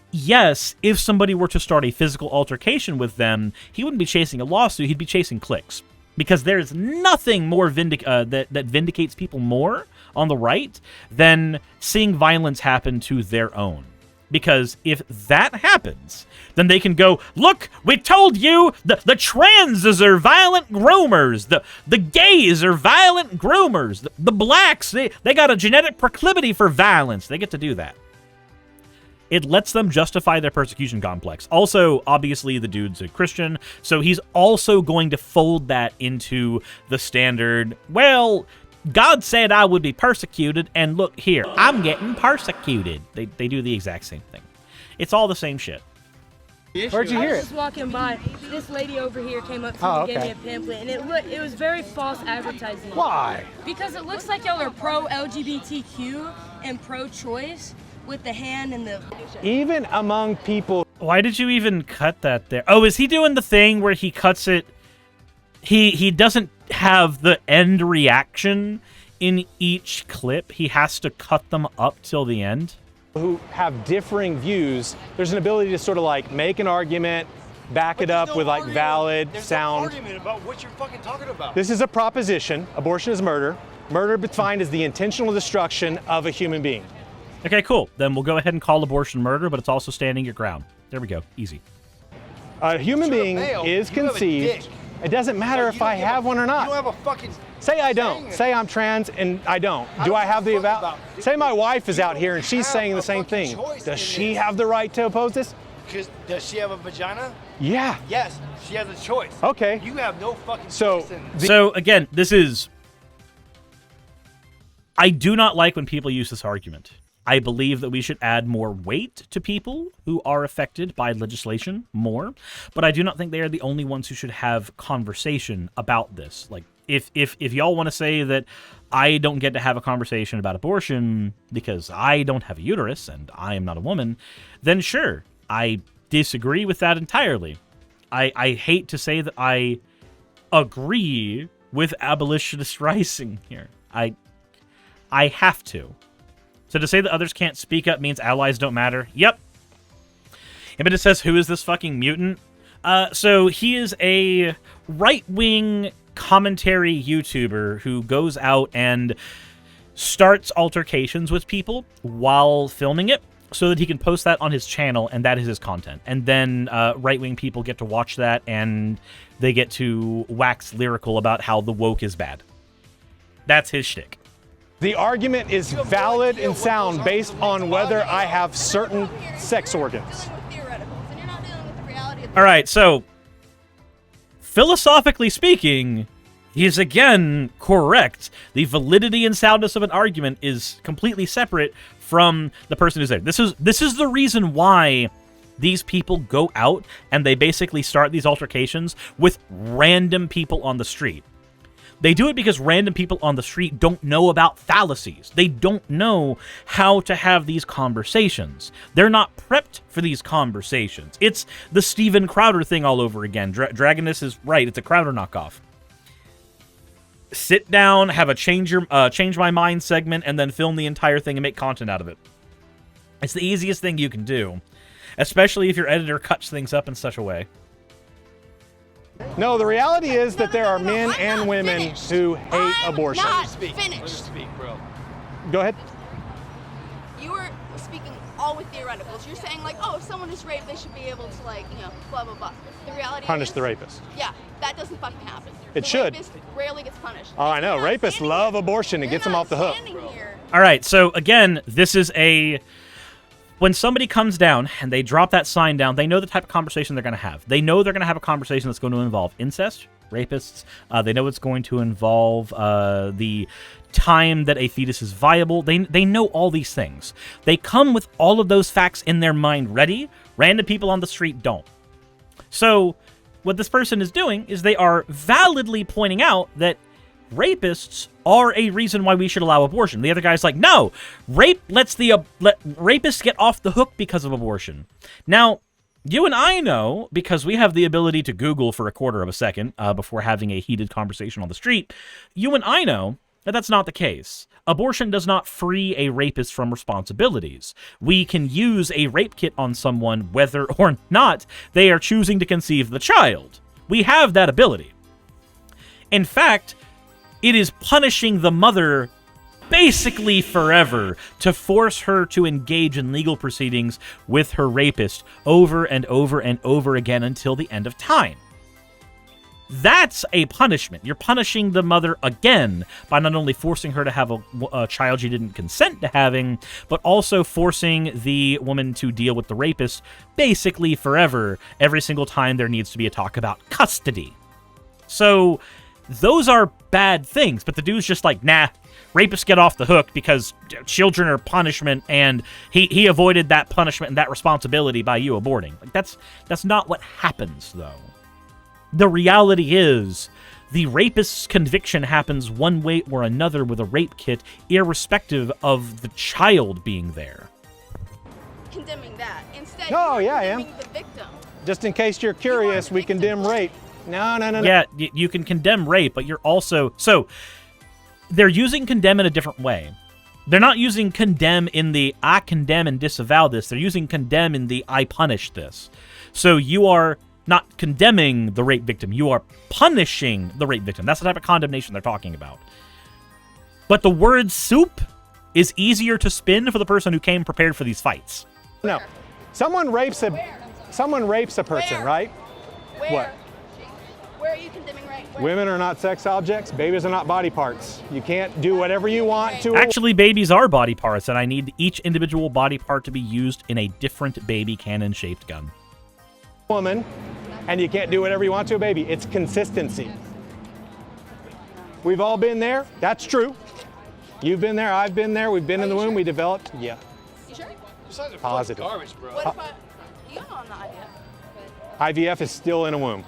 A: yes, if somebody were to start a physical altercation with them, he wouldn't be chasing a lawsuit, he'd be chasing clicks. Because there's nothing more that vindicates people more on the right than seeing violence happen to their own. Because if that happens, then they can go, look, we told you the transes are violent groomers. The gays are violent groomers. The blacks, they got a genetic proclivity for violence. They get to do that. It lets them justify their persecution complex. Also, obviously, the dude's a Christian, so he's also going to fold that into the standard, well, God said I would be persecuted, and look here, I'm getting persecuted. They do the exact same thing. It's all the same shit.
D: Where'd you hear
F: I was
D: it?
F: just walking by. This lady over here came up to me and gave me a pamphlet, and it was very false advertising.
D: Why?
F: Because it looks like y'all are pro-LGBTQ and pro-choice with the hand and the...
D: Even among people...
A: Why did you even cut that there? Oh, is he doing the thing where he cuts it... He doesn't have the end reaction in each clip. He has to cut them up till the end.
D: Who have differing views, there's an ability to sort of like make an argument, back it up with like valid sound.
E: There's no argument about what you're fucking talking about.
D: This is a proposition. Abortion is murder. Murder defined as the intentional destruction of a human being.
A: Okay, cool. Then we'll go ahead and call abortion murder, but it's also standing your ground. There we go. Easy.
D: A human being is conceived. It doesn't matter if I have one or not.
E: You don't have a fucking...
D: Say I don't. Say I'm trans and I don't. Do I have the... Say my wife is out here and she's saying the same thing. Does she have the right to oppose this?
E: Because does she have a vagina?
D: Yeah.
E: Yes, she has a choice.
D: Okay.
E: You have no fucking
D: So,
E: choice in
A: So again, this is. I do not like when people use this argument. I believe that we should add more weight to people who are affected by legislation more, but I do not think they are the only ones who should have conversation about this. Like, if y'all want to say that I don't get to have a conversation about abortion because I don't have a uterus and I am not a woman, then sure, I disagree with that entirely. I hate to say that I agree with abolitionist rising here. I have to. So to say that others can't speak up means allies don't matter. Yep. And it says, who is this fucking mutant? So he is a right-wing commentary YouTuber who goes out and starts altercations with people while filming it so that he can post that on his channel, and that is his content. And then right-wing people get to watch that, and they get to wax lyrical about how the woke is bad. That's his shtick.
D: the argument is valid and sound based on whether I have certain sex organs.
A: All right, so philosophically speaking, he's again correct. The validity and soundness of an argument is completely separate from the person who's there. This is the reason why these people go out and they basically start these altercations with random people on the street. They do it because random people on the street don't know about fallacies. They don't know how to have these conversations. They're not prepped for these conversations. It's the Steven Crowder thing all over again. Dragoness is right. It's a Crowder knockoff. Sit down, have a change my mind segment, and then film the entire thing and make content out of it. It's the easiest thing you can do, especially if your editor cuts things up in such a way.
D: No, the reality is that there are men and women who hate abortion.
H: Not
E: Speak.
H: finished.
E: Let her speak, bro.
D: Go ahead.
H: You were speaking all with theoreticals. You're saying like, oh, if someone is raped, they should be able to like, you know, blah blah blah. The reality
D: Punish
H: is,
D: the rapist.
H: Yeah, that doesn't fucking happen.
D: It should.
H: Rapist rarely gets punished.
D: Oh, I know.
H: You're not
D: Rapists
H: standing
D: love
H: here-
D: abortion. It
H: you're
D: gets them
H: not
D: off the hook.
H: standing here.
A: All right, so again, this is a... When somebody comes down and they drop that sign down, they know the type of conversation they're going to have. They know they're going to have a conversation that's going to involve incest, rapists. They know it's going to involve the time that a fetus is viable. They know all these things. They come with all of those facts in their mind ready. Random people on the street don't. So what this person is doing is they are validly pointing out that rapists are a reason why we should allow abortion. The other guy's like, no, rape lets let rapists get off the hook because of abortion. Now, you and I know, because we have the ability to Google for a quarter of a second before having a heated conversation on the street, you and I know that that's not the case. Abortion does not free a rapist from responsibilities. We can use a rape kit on someone whether or not they are choosing to conceive the child. We have that ability. In fact, it is punishing the mother basically forever to force her to engage in legal proceedings with her rapist over and over and over again until the end of time. That's a punishment. You're punishing the mother again by not only forcing her to have a child she didn't consent to having, but also forcing the woman to deal with the rapist basically forever every single time there needs to be a talk about custody. So those are bad things, but the dude's just like, nah, rapists get off the hook because children are punishment, and he avoided that punishment and that responsibility by you aborting. Like that's not what happens, though. The reality is, the rapist's conviction happens one way or another with a rape kit, irrespective of the child being there.
H: Condemning that. Instead,
D: Oh,
H: you're
D: yeah, I am.
H: condemning the victim.
D: Just in case you're curious, we condemn rape. No.
A: Yeah, you can condemn rape, but you're also... So, they're using condemn in a different way. They're not using condemn in the I condemn and disavow this. They're using condemn in the I punish this. So you are not condemning the rape victim. You are punishing the rape victim. That's the type of condemnation they're talking about. But the word soup is easier to spin for the person who came prepared for these fights.
D: No. Someone rapes a person,
H: Where?
D: right?
H: Where?
D: What?
H: Where are you condemning rape?
D: Women are not sex objects. Babies are not body parts. You can't do whatever you want to.
A: Actually, babies are body parts, and I need each individual body part to be used in a different baby cannon-shaped gun.
D: Woman, and you can't do whatever you want to a baby. It's consistency. We've all been there. That's true. You've been there. I've been there. We've been in the womb. We developed. Yeah.
H: You sure?
D: Positive.
E: Garbage, bro.
H: What if you know I'm not IVF.
D: IVF is still in a womb.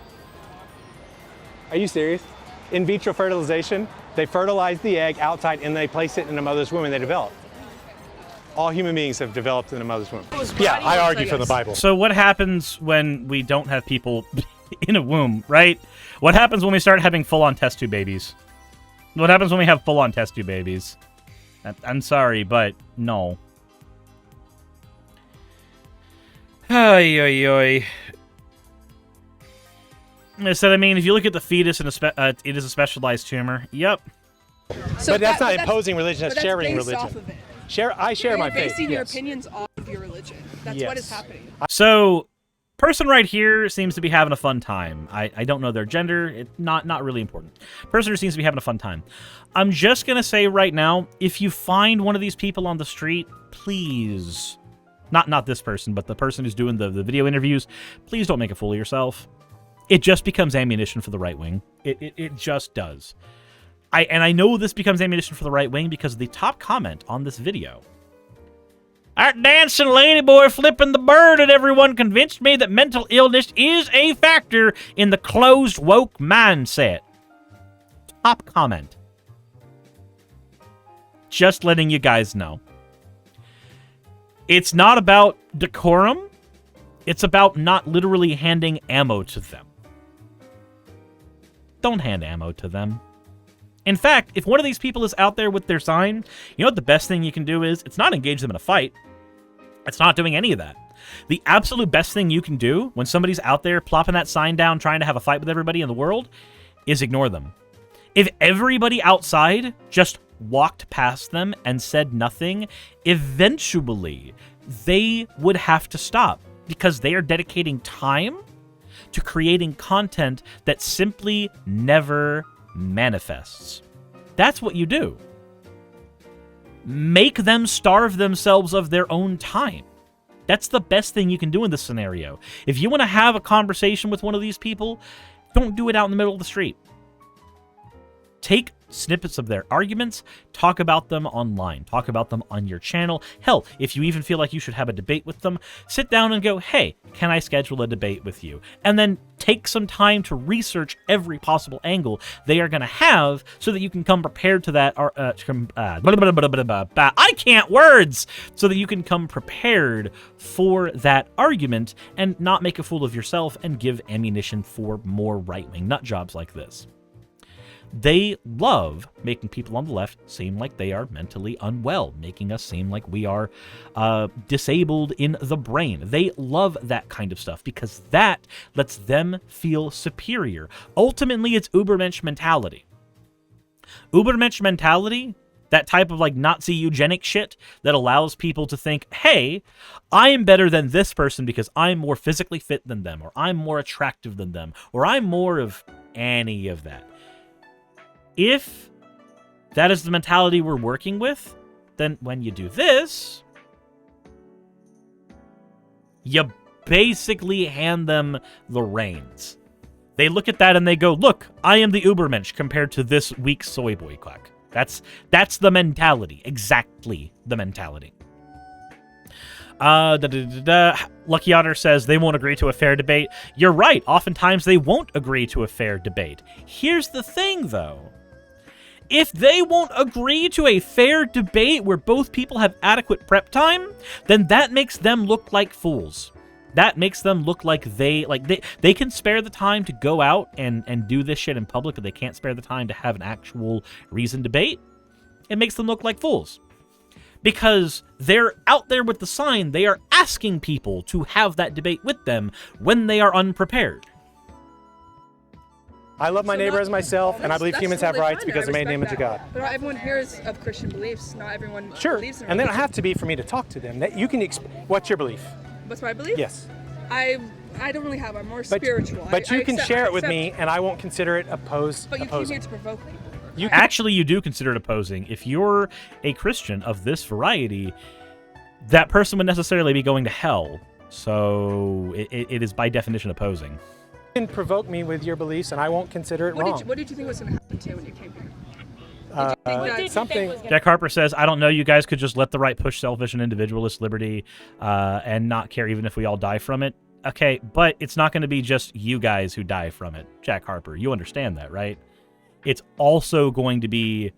D: Are you serious? In vitro fertilization, they fertilize the egg outside and they place it in a mother's womb and they develop. All human beings have developed in a mother's womb. Yeah, I argue from the Bible.
A: So what happens when we don't have people in a womb, right? What happens when we start having full-on test tube babies? What happens when we have full-on test tube babies? I'm sorry, but no. Ay, ay, ay. I said, I mean, if you look at the fetus, and it is a specialized tumor. Yep.
I: So
D: but that's not imposing religion, that's sharing religion.
I: Off of it.
D: I share my faith.
I: Basing your opinions off of your religion. That's what is happening.
A: So, person right here seems to be having a fun time. I don't know their gender. It's not really important. Person who seems to be having a fun time. I'm just going to say right now, if you find one of these people on the street, please, not this person, but the person who's doing the video interviews, please don't make a fool of yourself. It just becomes ammunition for the right wing. It just does. I know this becomes ammunition for the right wing because the top comment on this video. That dancing ladyboy flipping the bird at everyone convinced me that mental illness is a factor in the closed woke mindset. Top comment. Just letting you guys know. It's not about decorum. It's about not literally handing ammo to them. Don't hand ammo to them. In fact, if one of these people is out there with their sign, you know what the best thing you can do is? It's not engage them in a fight. It's not doing any of that. The absolute best thing you can do when somebody's out there plopping that sign down, trying to have a fight with everybody in the world, is ignore them. If everybody outside just walked past them and said nothing, eventually they would have to stop because they are dedicating time to creating content that simply never manifests. That's what you do. Make them starve themselves of their own time. That's the best thing you can do in this scenario. If you want to have a conversation with one of these people, don't do it out in the middle of the street. Take snippets of their arguments, talk about them online, talk about them on your channel. Hell, if you even feel like you should have a debate with them, sit down and go, hey, can I schedule a debate with you? And then take some time to research every possible angle they are going to have so that you can come prepared to that. I can't words! So that you can come prepared for that argument and not make a fool of yourself and give ammunition for more right-wing nut jobs like this. They love making people on the left seem like they are mentally unwell, making us seem like we are disabled in the brain. They love that kind of stuff because that lets them feel superior. Ultimately, it's Ubermensch mentality. Ubermensch mentality, that type of like Nazi eugenic shit that allows people to think, hey, I am better than this person because I'm more physically fit than them, or I'm more attractive than them, or I'm more of any of that. If that is the mentality we're working with, then when you do this, you basically hand them the reins. They look at that and they go, look, I am the Ubermensch compared to this weak soy boy quack. That's the mentality. Exactly the mentality. Lucky Otter says they won't agree to a fair debate. You're right. Oftentimes they won't agree to a fair debate. Here's the thing, though. If they won't agree to a fair debate where both people have adequate prep time, then that makes them look like fools. That makes them look like they can spare the time to go out and do this shit in public, but they can't spare the time to have an actual reasoned debate. It makes them look like fools. Because they're out there with the sign, they are asking people to have that debate with them when they are unprepared.
D: I love my neighbor as myself, and I believe humans have rights because they're made in the image of God.
I: But not everyone here is of Christian beliefs. Not everyone believes in
D: and they don't have to be for me to talk to them. You can what's your belief?
I: What's my belief?
D: Yes.
I: I I don't really have. I'm more spiritual.
D: But you can
I: accept-
D: share it with
I: accept-
D: me, and I won't consider it
I: But you came
D: opposing.
I: here to provoke me.
A: Actually, you do consider it opposing. If you're a Christian of this variety, that person would necessarily be going to hell. So it is by definition opposing.
D: You can provoke me with your beliefs, and I won't consider it wrong.
I: What did you think was going to happen to you when you came here?
D: Something.
A: Jack Harper says, I don't know, you guys could just let the right push selfish and individualist liberty and not care even if we all die from it. Okay, but it's not going to be just you guys who die from it, Jack Harper. You understand that, right? It's also going to be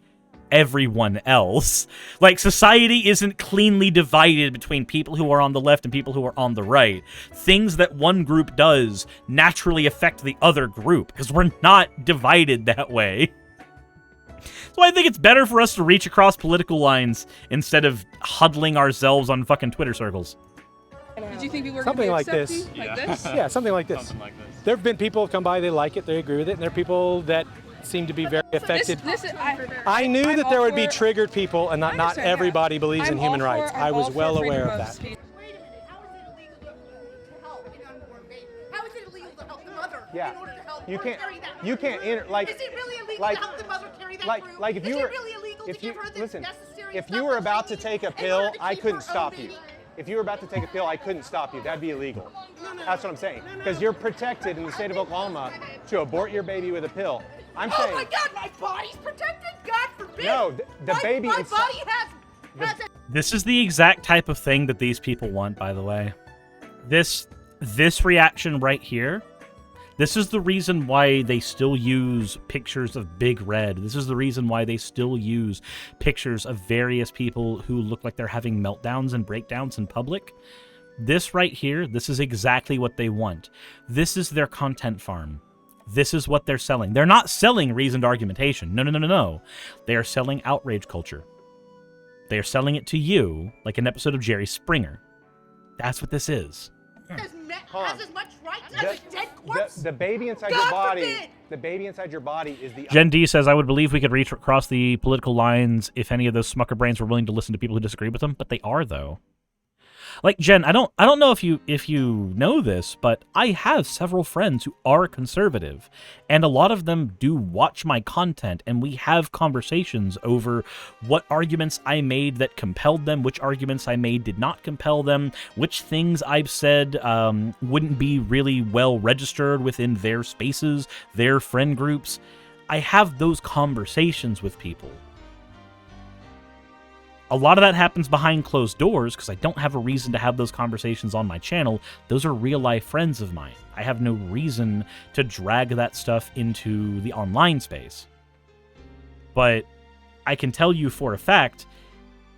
A: everyone else. Like, society isn't cleanly divided between people who are on the left and people who are on the right. Things that one group does naturally affect the other group, because we're not divided that way. So I think it's better for us to reach across political lines instead of huddling ourselves on fucking Twitter circles.
I: Did you think people were
D: Something
I: going to
D: like
I: accept
D: this.
I: you like this?
D: Yeah, something like this. There have been people who come by, they like it, they agree with it, and there are people that seem to be very affected. I knew that there would be triggered people, and not everybody believes in human rights. I was well aware of that.
H: Wait a minute, how is it illegal to help an unborn baby? How is it illegal to help the mother
D: Yeah.
H: in order to help
D: You
H: her
D: can't.
H: carry that?
D: You can't enter. Like.
H: Is it really illegal
D: like-
H: to help the mother carry that
D: Like,
H: through?
D: like if
H: Is
D: you
H: it
D: were,
H: really illegal to
D: if you
H: give her the
D: listen,
H: necessary
D: if
H: stuff
D: you were
H: that
D: about
H: she
D: to take a
H: needs in order
D: pill,
H: to
D: I
H: keep
D: couldn't
H: her own
D: stop you.
H: baby?
D: If you were about to take a pill, I couldn't stop you. That'd be illegal. That's what I'm saying. Because you're protected in the state of Oklahoma to abort your baby with a pill. I'm
H: Oh
D: saying.
H: my God, my body's protected. God forbid.
D: No, the baby
H: My
D: inside-
H: body has a
A: This is the exact type of thing that these people want, by the way. This reaction right here, this is the reason why they still use pictures of Big Red. This is the reason why they still use pictures of various people who look like they're having meltdowns and breakdowns in public. This right here, this is exactly what they want. This is their content farm. This is what they're selling. They're not selling reasoned argumentation. No, no, no, no, no. They are selling outrage culture. They are selling it to you like an episode of Jerry Springer. That's what this is.
H: has as much right
D: The-
H: as a dead corpse.
D: The baby inside
H: God
D: your body.
H: forbid.
D: The baby inside your body is the.
A: Jen D says, I would believe we could reach across the political lines if any of those smucker brains were willing to listen to people who disagree with them, but they are, though. Like, Jen, I don't know if you know this, but I have several friends who are conservative, and a lot of them do watch my content, and we have conversations over what arguments I made that compelled them, which arguments I made did not compel them, which things I've said wouldn't be really well registered within their spaces, their friend groups. I have those conversations with people. A lot of that happens behind closed doors because I don't have a reason to have those conversations on my channel. Those are real-life friends of mine. I have no reason to drag that stuff into the online space. But I can tell you for a fact,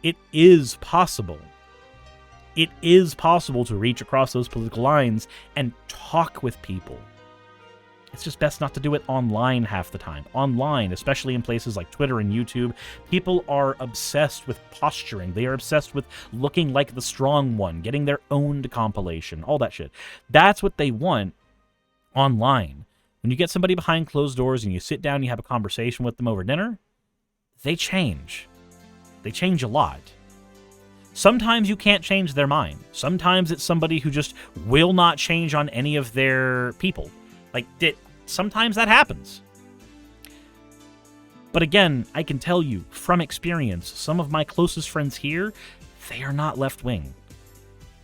A: it is possible. It is possible to reach across those political lines and talk with people. It's just best not to do it online half the time. Online, especially in places like Twitter and YouTube, people are obsessed with posturing. They are obsessed with looking like the strong one, getting their own compilation, all that shit. That's what they want online. When you get somebody behind closed doors and you sit down and you have a conversation with them over dinner, they change. They change a lot. Sometimes you can't change their mind. Sometimes it's somebody who just will not change on any of their people. Like, sometimes that happens. But again, I can tell you from experience, some of my closest friends here, they are not left-wing.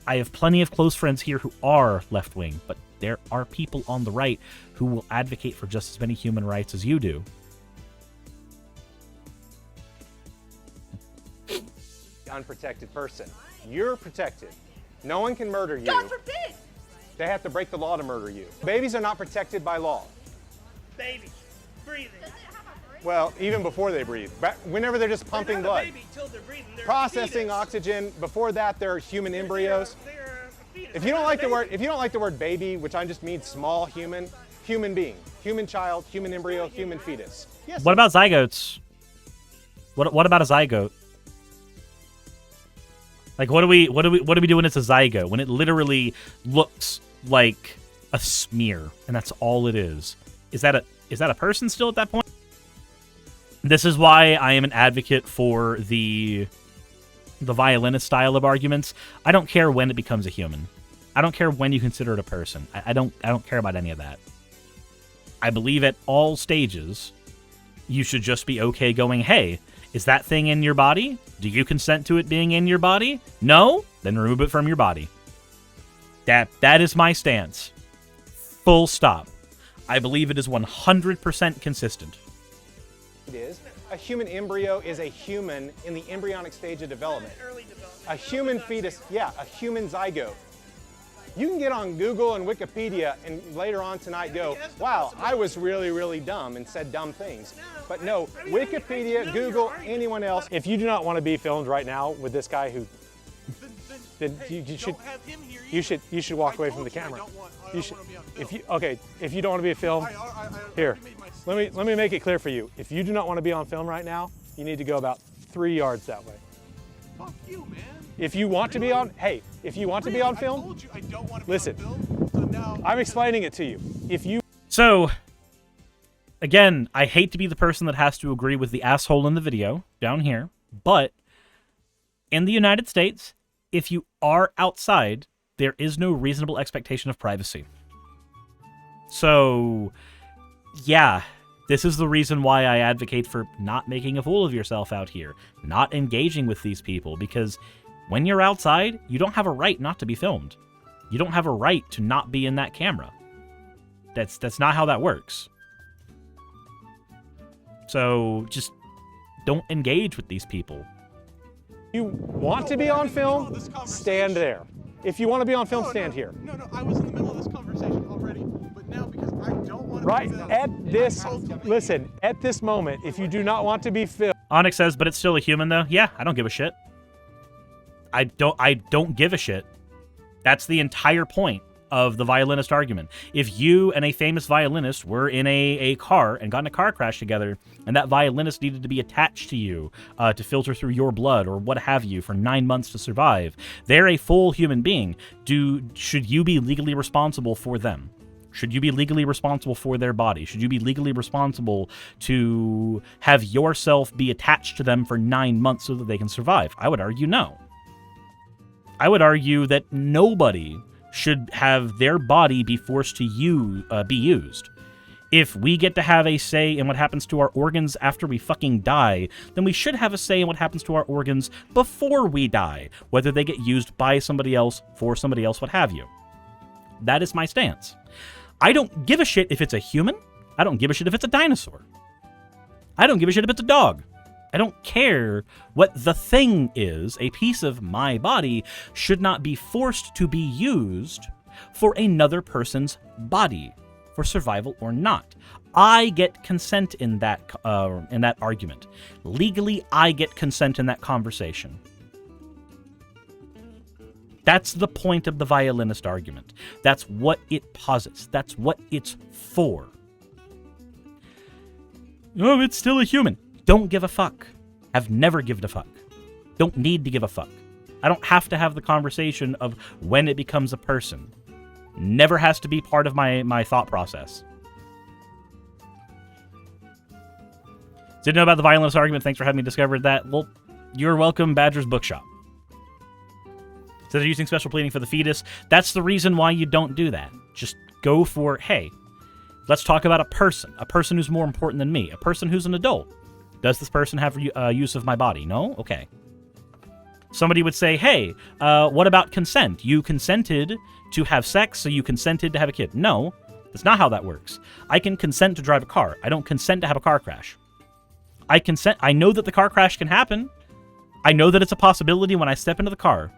A: I have plenty of close friends here who are left-wing, but there are people on the right who will advocate for just as many human rights as you do.
D: Unprotected person. You're protected. No one can murder you.
H: God forbid.
D: They have to break the law to murder you. Babies are not protected by law.
E: Babies, breathing.
D: Well, even before they breathe. Whenever they're just pumping
E: They're not
D: blood.
E: a baby till they're breathing. They're a
D: Processing
E: fetus.
D: oxygen. Before that, they're human embryos.
E: They're a fetus.
D: If you don't like the word baby, which I just mean small human being, human child, human embryo, human fetus. Yes.
A: What about zygotes? What about a zygote? Like, what do we do when it's a zygote? When it literally looks like a smear, and that's all it is. Is that a person still at that point? This is why I am an advocate for the violinist style of arguments. I don't care when it becomes a human. I don't care when you consider it a person. I don't care about any of that. I believe at all stages, you should just be okay going, hey, is that thing in your body? Do you consent to it being in your body? No? Then remove it from your body. That is my stance. Full stop. I believe it is 100% consistent.
D: It is. A human embryo is a human in the embryonic stage of development. A human fetus, yeah, a human zygote. You can get on Google and Wikipedia and later on tonight go, wow, I was really, really dumb and said dumb things. But no, Wikipedia, Google, anyone else, if you do not want to be filmed right now with this guy who, then you should walk away from the camera. You should, if you don't want to be filmed, here, let me make it clear for you. If you do not want to be on film right now, you need to go about 3 yards that way.
J: Fuck you, man.
D: If you want to be on, hey, if you want to be on film,
J: I told you I don't want to
D: listen,
J: be on film, so now
D: I'm explaining it to you. If you...
A: So, again, I hate to be the person that has to agree with the asshole in the video down here, but in the United States, if you are outside, there is no reasonable expectation of privacy. So, yeah, this is the reason why I advocate for not making a fool of yourself out here, not engaging with these people, because when you're outside, you don't have a right not to be filmed. You don't have a right to not be in that camera. That's not how that works. So just don't engage with these people.
D: You want to be on film, stand there. If you want to be on film, stand here.
J: No, I was in the middle of this conversation already, but now because I don't want to
D: Right,
J: be filmed,
D: at this, listen, at this moment, if you do not want to be filmed...
A: Onyx says, but it's still a human though. Yeah, I don't give a shit. I don't give a shit. That's the entire point of the violinist argument. If you and a famous violinist were in a car and got in a car crash together, and that violinist needed to be attached to you to filter through your blood or what have you for 9 months to survive, they're a full human being. Should you be legally responsible for them? Should you be legally responsible for their body? Should you be legally responsible to have yourself be attached to them for 9 months so that they can survive? I would argue no. I would argue that nobody should have their body be forced to be used. If we get to have a say in what happens to our organs after we fucking die, then we should have a say in what happens to our organs before we die, whether they get used by somebody else, for somebody else, what have you. That is my stance. I don't give a shit if it's a human. I don't give a shit if it's a dinosaur. I don't give a shit if it's a dog. I don't care what the thing is. A piece of my body should not be forced to be used for another person's body, for survival or not. I get consent in that argument. Legally, I get consent in that conversation. That's the point of the violinist argument. That's what it posits. That's what it's for. Oh, it's still a human. Don't give a fuck. Have never given a fuck. Don't need to give a fuck. I don't have to have the conversation of when it becomes a person. Never has to be part of my thought process. Didn't know about the violinist argument. Thanks for having me discovered that. Well, you're welcome, Badger's Bookshop. So they're using special pleading for the fetus. That's the reason why you don't do that. Just go for, hey, let's talk about a person who's more important than me, a person who's an adult. Does this person have use of my body? No? Okay. Somebody would say, hey, what about consent? You consented to have sex, so you consented to have a kid. No, that's not how that works. I can consent to drive a car. I don't consent to have a car crash. I know that the car crash can happen. I know that it's a possibility when I step into the car.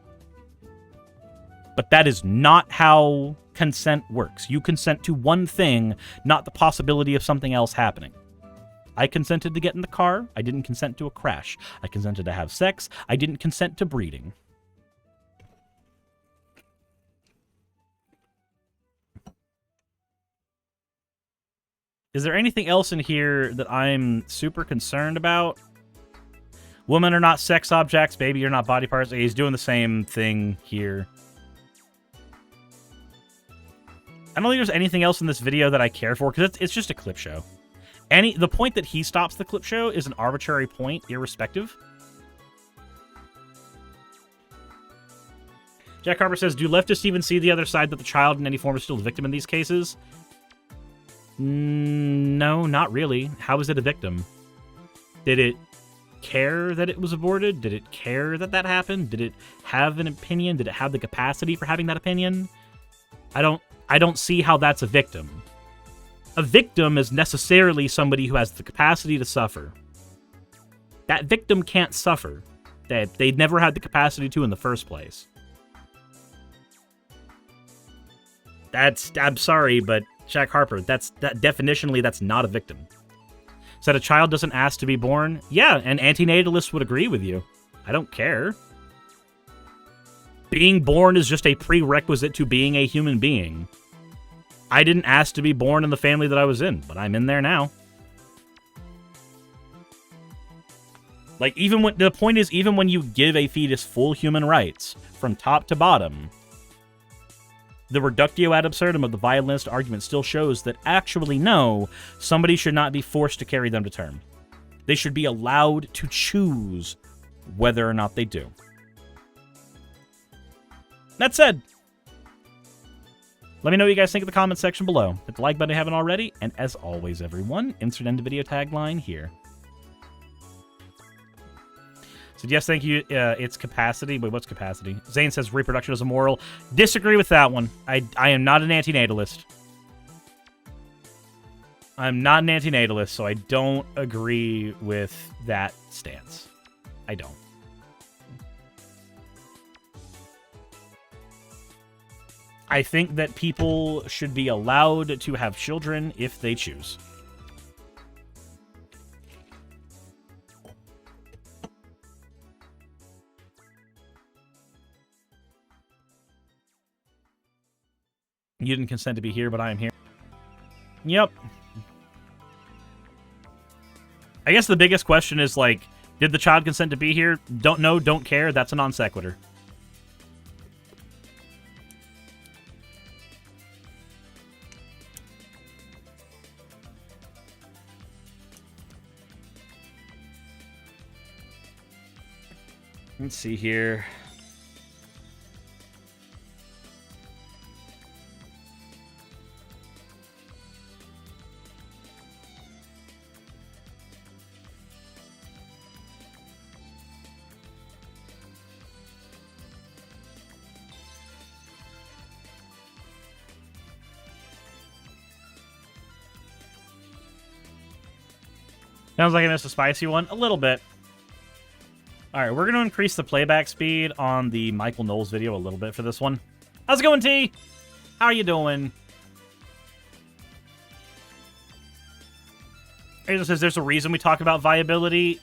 A: But that is not how consent works. You consent to one thing, not the possibility of something else happening. I consented to get in the car. I didn't consent to a crash. I consented to have sex. I didn't consent to breeding. Is there anything else in here that I'm super concerned about? Women are not sex objects. Baby, you're not body parts. He's doing the same thing here. I don't think there's anything else in this video that I care for, because it's just a clip show. The point that he stops the clip show is an arbitrary point, irrespective. Jack Harper says, do leftists even see the other side, that the child in any form is still a victim in these cases? No, not really. How is it a victim? Did it care that it was aborted? Did it care that that happened? Did it have an opinion? Did it have the capacity for having that opinion? I don't see how that's a victim. A victim is necessarily somebody who has the capacity to suffer. That victim can't suffer. They never had the capacity to in the first place. I'm sorry, but Jack Harper, definitionally, that's not a victim. Said a child doesn't ask to be born? Yeah, and antinatalists would agree with you. I don't care. Being born is just a prerequisite to being a human being. I didn't ask to be born in the family that I was in, but I'm in there now. Like, the point is, even when you give a fetus full human rights, from top to bottom, the reductio ad absurdum of the violinist argument still shows that actually, no, somebody should not be forced to carry them to term. They should be allowed to choose whether or not they do. That said, let me know what you guys think in the comments section below. Hit the like button if you haven't already, and as always, everyone, insert end video tagline here. So yes, thank you. It's capacity. Wait, what's capacity? Zane says reproduction is immoral. Disagree with that one. I am not an antinatalist. I'm not an antinatalist, so I don't agree with that stance. I don't. I think that people should be allowed to have children if they choose. You didn't consent to be here, but I am here. Yep. I guess the biggest question is, like, did the child consent to be here? Don't know, don't care. That's a non sequitur. Let's see here. Sounds like I missed a spicy one. A little bit. Alright, we're going to increase the playback speed on the Michael Knowles video a little bit for this one. How's it going, T? How are you doing? Angel says there's a reason we talk about viability,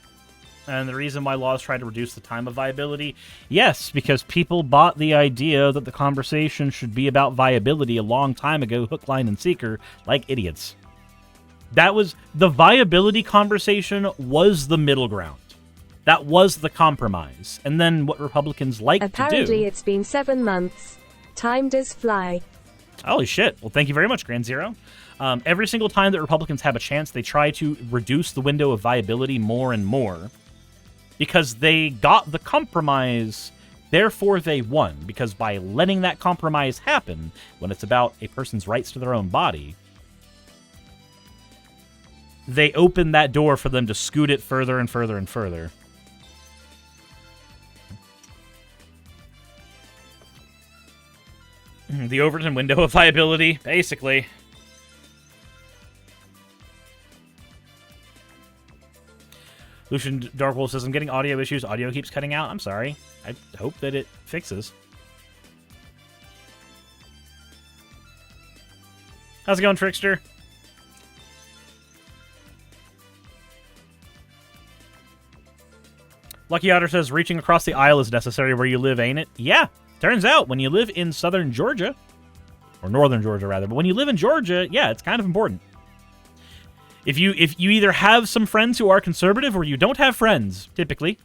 A: and the reason why laws try to reduce the time of viability. Yes, because people bought the idea that the conversation should be about viability a long time ago, hook, line, and sinker, like idiots. That was the viability conversation was the middle ground. That was the compromise. And then what Republicans like to do...
B: Apparently it's been 7 months. Time does fly.
A: Holy shit. Well, thank you very much, Grand Zero. Every single time that Republicans have a chance, they try to reduce the window of viability more and more. Because they got the compromise, therefore they won. Because by letting that compromise happen, when it's about a person's rights to their own body... they open that door for them to scoot it further and further and further. The Overton window of viability, basically. Lucian Darkwolf says, I'm getting audio issues. Audio keeps cutting out. I'm sorry. I hope that it fixes. How's it going, Trickster? Lucky Otter says, reaching across the aisle is necessary where you live, ain't it? Yeah, turns out when you live in southern Georgia, or northern Georgia rather, but when you live in Georgia, yeah, it's kind of important. If you either have some friends who are conservative or you don't have friends, typically.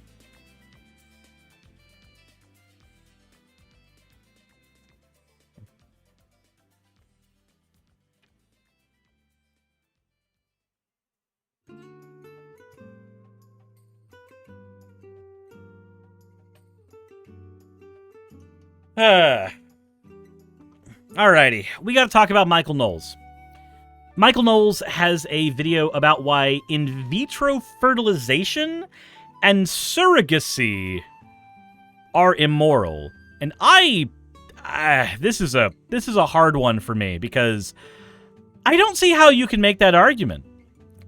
A: Alrighty, we got to talk about Michael Knowles. Michael Knowles has a video about why in vitro fertilization and surrogacy are immoral. And this is a hard one for me because I don't see how you can make that argument.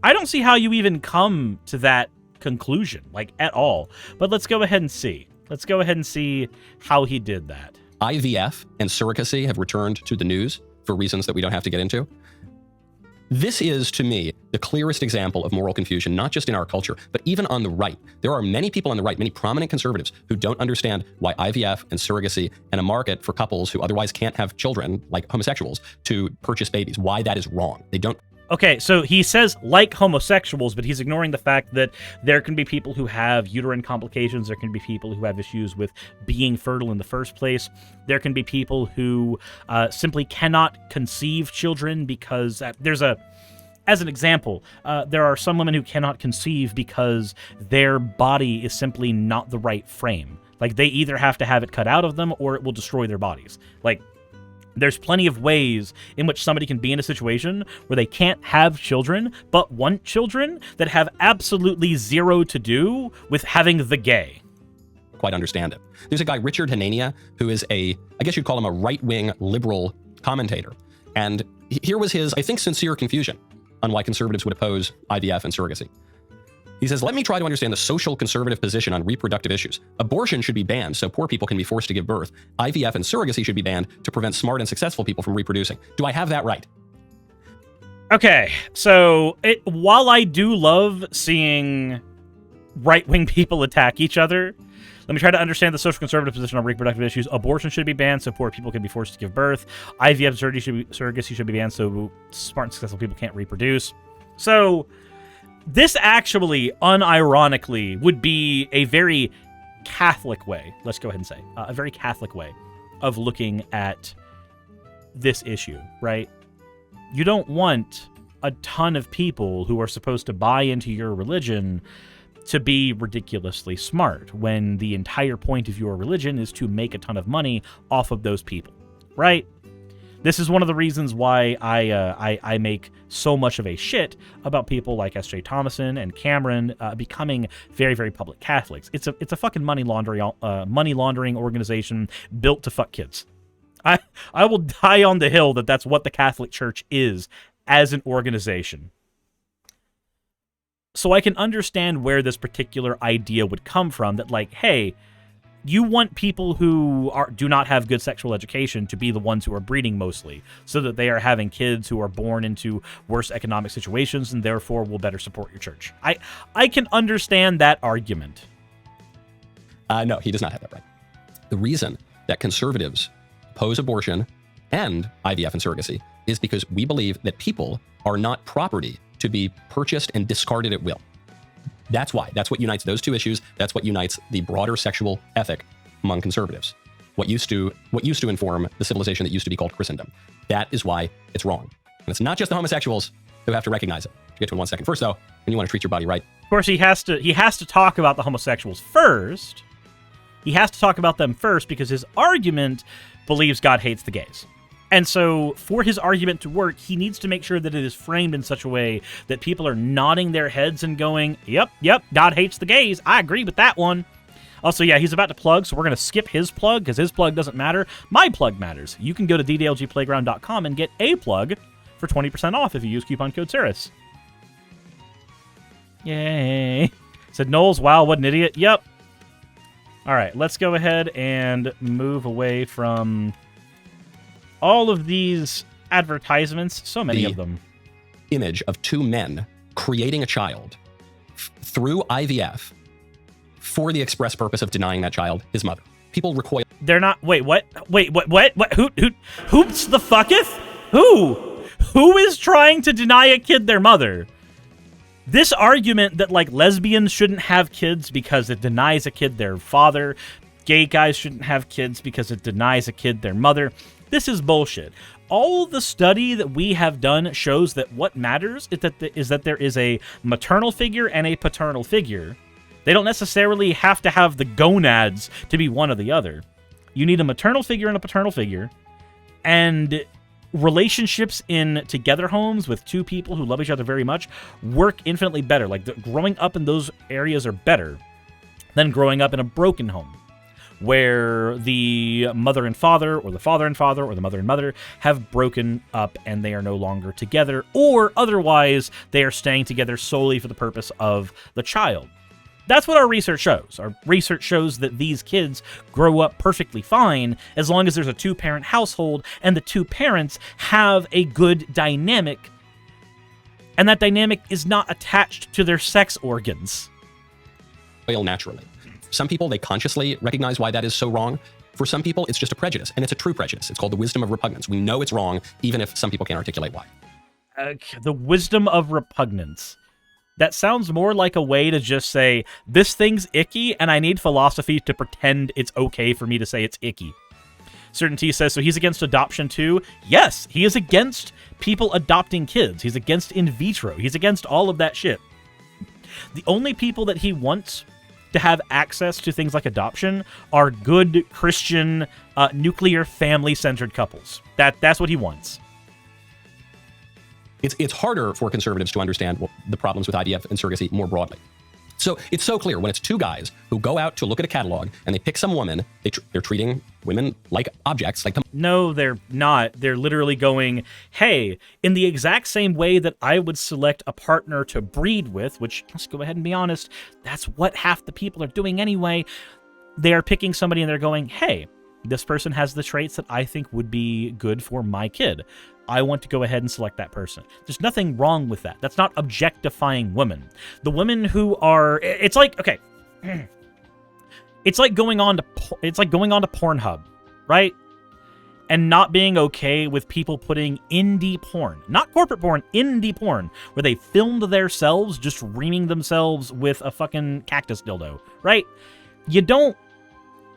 A: I don't see how you even come to that conclusion, like, at all. But let's go ahead and see. Let's go ahead and see how he did that.
K: IVF and surrogacy have returned to the news for reasons that we don't have to get into. This is, to me, the clearest example of moral confusion, not just in our culture, but even on the right. There are many people on the right, many prominent conservatives, who don't understand why IVF and surrogacy and a market for couples who otherwise can't have children, like homosexuals, to purchase babies, why that is wrong. They don't.
A: Okay, so he says like homosexuals, but he's ignoring the fact that there can be people who have uterine complications. There can be people who have issues with being fertile in the first place. There can be people who simply cannot conceive children because as an example, there are some women who cannot conceive because their body is simply not the right frame. Like, they either have to have it cut out of them or it will destroy their bodies. Like, there's plenty of ways in which somebody can be in a situation where they can't have children, but want children that have absolutely zero to do with having the gay.
K: Quite understand it. There's a guy, Richard Hanania, who is I guess you'd call him a right-wing liberal commentator. And here was his, I think, sincere confusion on why conservatives would oppose IVF and surrogacy. He says, let me try to understand the social conservative position on reproductive issues. Abortion should be banned so poor people can be forced to give birth. IVF and surrogacy should be banned to prevent smart and successful people from reproducing. Do I have that right?
A: Okay, so while I do love seeing right-wing people attack each other, let me try to understand the social conservative position on reproductive issues. Abortion should be banned so poor people can be forced to give birth. IVF and surrogacy should be banned so smart and successful people can't reproduce. So this actually, unironically, would be a very Catholic way, let's go ahead and say, a very Catholic way of looking at this issue, right? You don't want a ton of people who are supposed to buy into your religion to be ridiculously smart when the entire point of your religion is to make a ton of money off of those people, right? This is one of the reasons why I make so much of a shit about people like S.J. Thomason and Cameron becoming very, very public Catholics. It's a fucking money laundering organization built to fuck kids. I will die on the hill that that's what the Catholic Church is as an organization. So I can understand where this particular idea would come from, that like, hey, you want people who do not have good sexual education to be the ones who are breeding mostly, so that they are having kids who are born into worse economic situations and therefore will better support your church. I can understand that argument.
K: No, he does not have that right. The reason that conservatives oppose abortion and IVF and surrogacy is because we believe that people are not property to be purchased and discarded at will. That's why. That's what unites those two issues. That's what unites the broader sexual ethic among conservatives. What used to inform the civilization that used to be called Christendom. That is why it's wrong. And it's not just the homosexuals who have to recognize it. I'll get to it in 1 second. First, though, when you want to treat your body right.
A: Of course, he has to talk about the homosexuals first. He has to talk about them first because his argument believes God hates the gays. And so for his argument to work, he needs to make sure that it is framed in such a way that people are nodding their heads and going, yep, God hates the gays. I agree with that one. Also, yeah, he's about to plug, so we're going to skip his plug because his plug doesn't matter. My plug matters. You can go to ddlgplayground.com and get a plug for 20% off if you use coupon code Saris. Yay. Said Knowles, wow, what an idiot. Yep. All right, let's go ahead and move away from all of these advertisements, so many of them.
K: Image of two men creating a child through IVF for the express purpose of denying that child his mother. People recoil.
A: They're not. Wait, what? Wait, what? Hoops the fucketh? Who is trying to deny a kid their mother? This argument that like lesbians shouldn't have kids because it denies a kid their father, gay guys shouldn't have kids because it denies a kid their mother. This is bullshit. All the study that we have done shows that what matters is that there is a maternal figure and a paternal figure. They don't necessarily have to have the gonads to be one or the other. You need a maternal figure and a paternal figure. And relationships in together homes with two people who love each other very much work infinitely better. Like, growing up in those areas are better than growing up in a broken home, where the mother and father, or the father and father, or the mother and mother have broken up and they are no longer together, or otherwise they are staying together solely for the purpose of the child. That's what our research shows. Our research shows that these kids grow up perfectly fine as long as there's a two-parent household and the two parents have a good dynamic, and that dynamic is not attached to their sex organs.
K: Naturally. Some people, they consciously recognize why that is so wrong. For some people, it's just a prejudice, and it's a true prejudice. It's called the wisdom of repugnance. We know it's wrong, even if some people can't articulate why.
A: The wisdom of repugnance. That sounds more like a way to just say, this thing's icky, and I need philosophy to pretend it's okay for me to say it's icky. Certainty says, so he's against adoption too? Yes, he is against people adopting kids. He's against in vitro. He's against all of that shit. The only people that he wants to have access to things like adoption are good Christian, nuclear, family-centered couples. That's what he wants.
K: It's harder for conservatives to understand the problems with IVF and surrogacy more broadly. So it's so clear when it's two guys who go out to look at a catalog and they pick some woman, they're treating women like objects.
A: No, they're not. They're literally going, hey, in the exact same way that I would select a partner to breed with, which, let's go ahead and be honest, that's what half the people are doing anyway. They are picking somebody and they're going, hey, this person has the traits that I think would be good for my kid. I want to go ahead and select that person. There's nothing wrong with that. That's not objectifying women. The women who are, it's like, okay, it's like going on to Pornhub, right? And not being okay with people putting indie porn, not corporate porn, indie porn, where they filmed themselves just reaming themselves with a fucking cactus dildo, right? You don't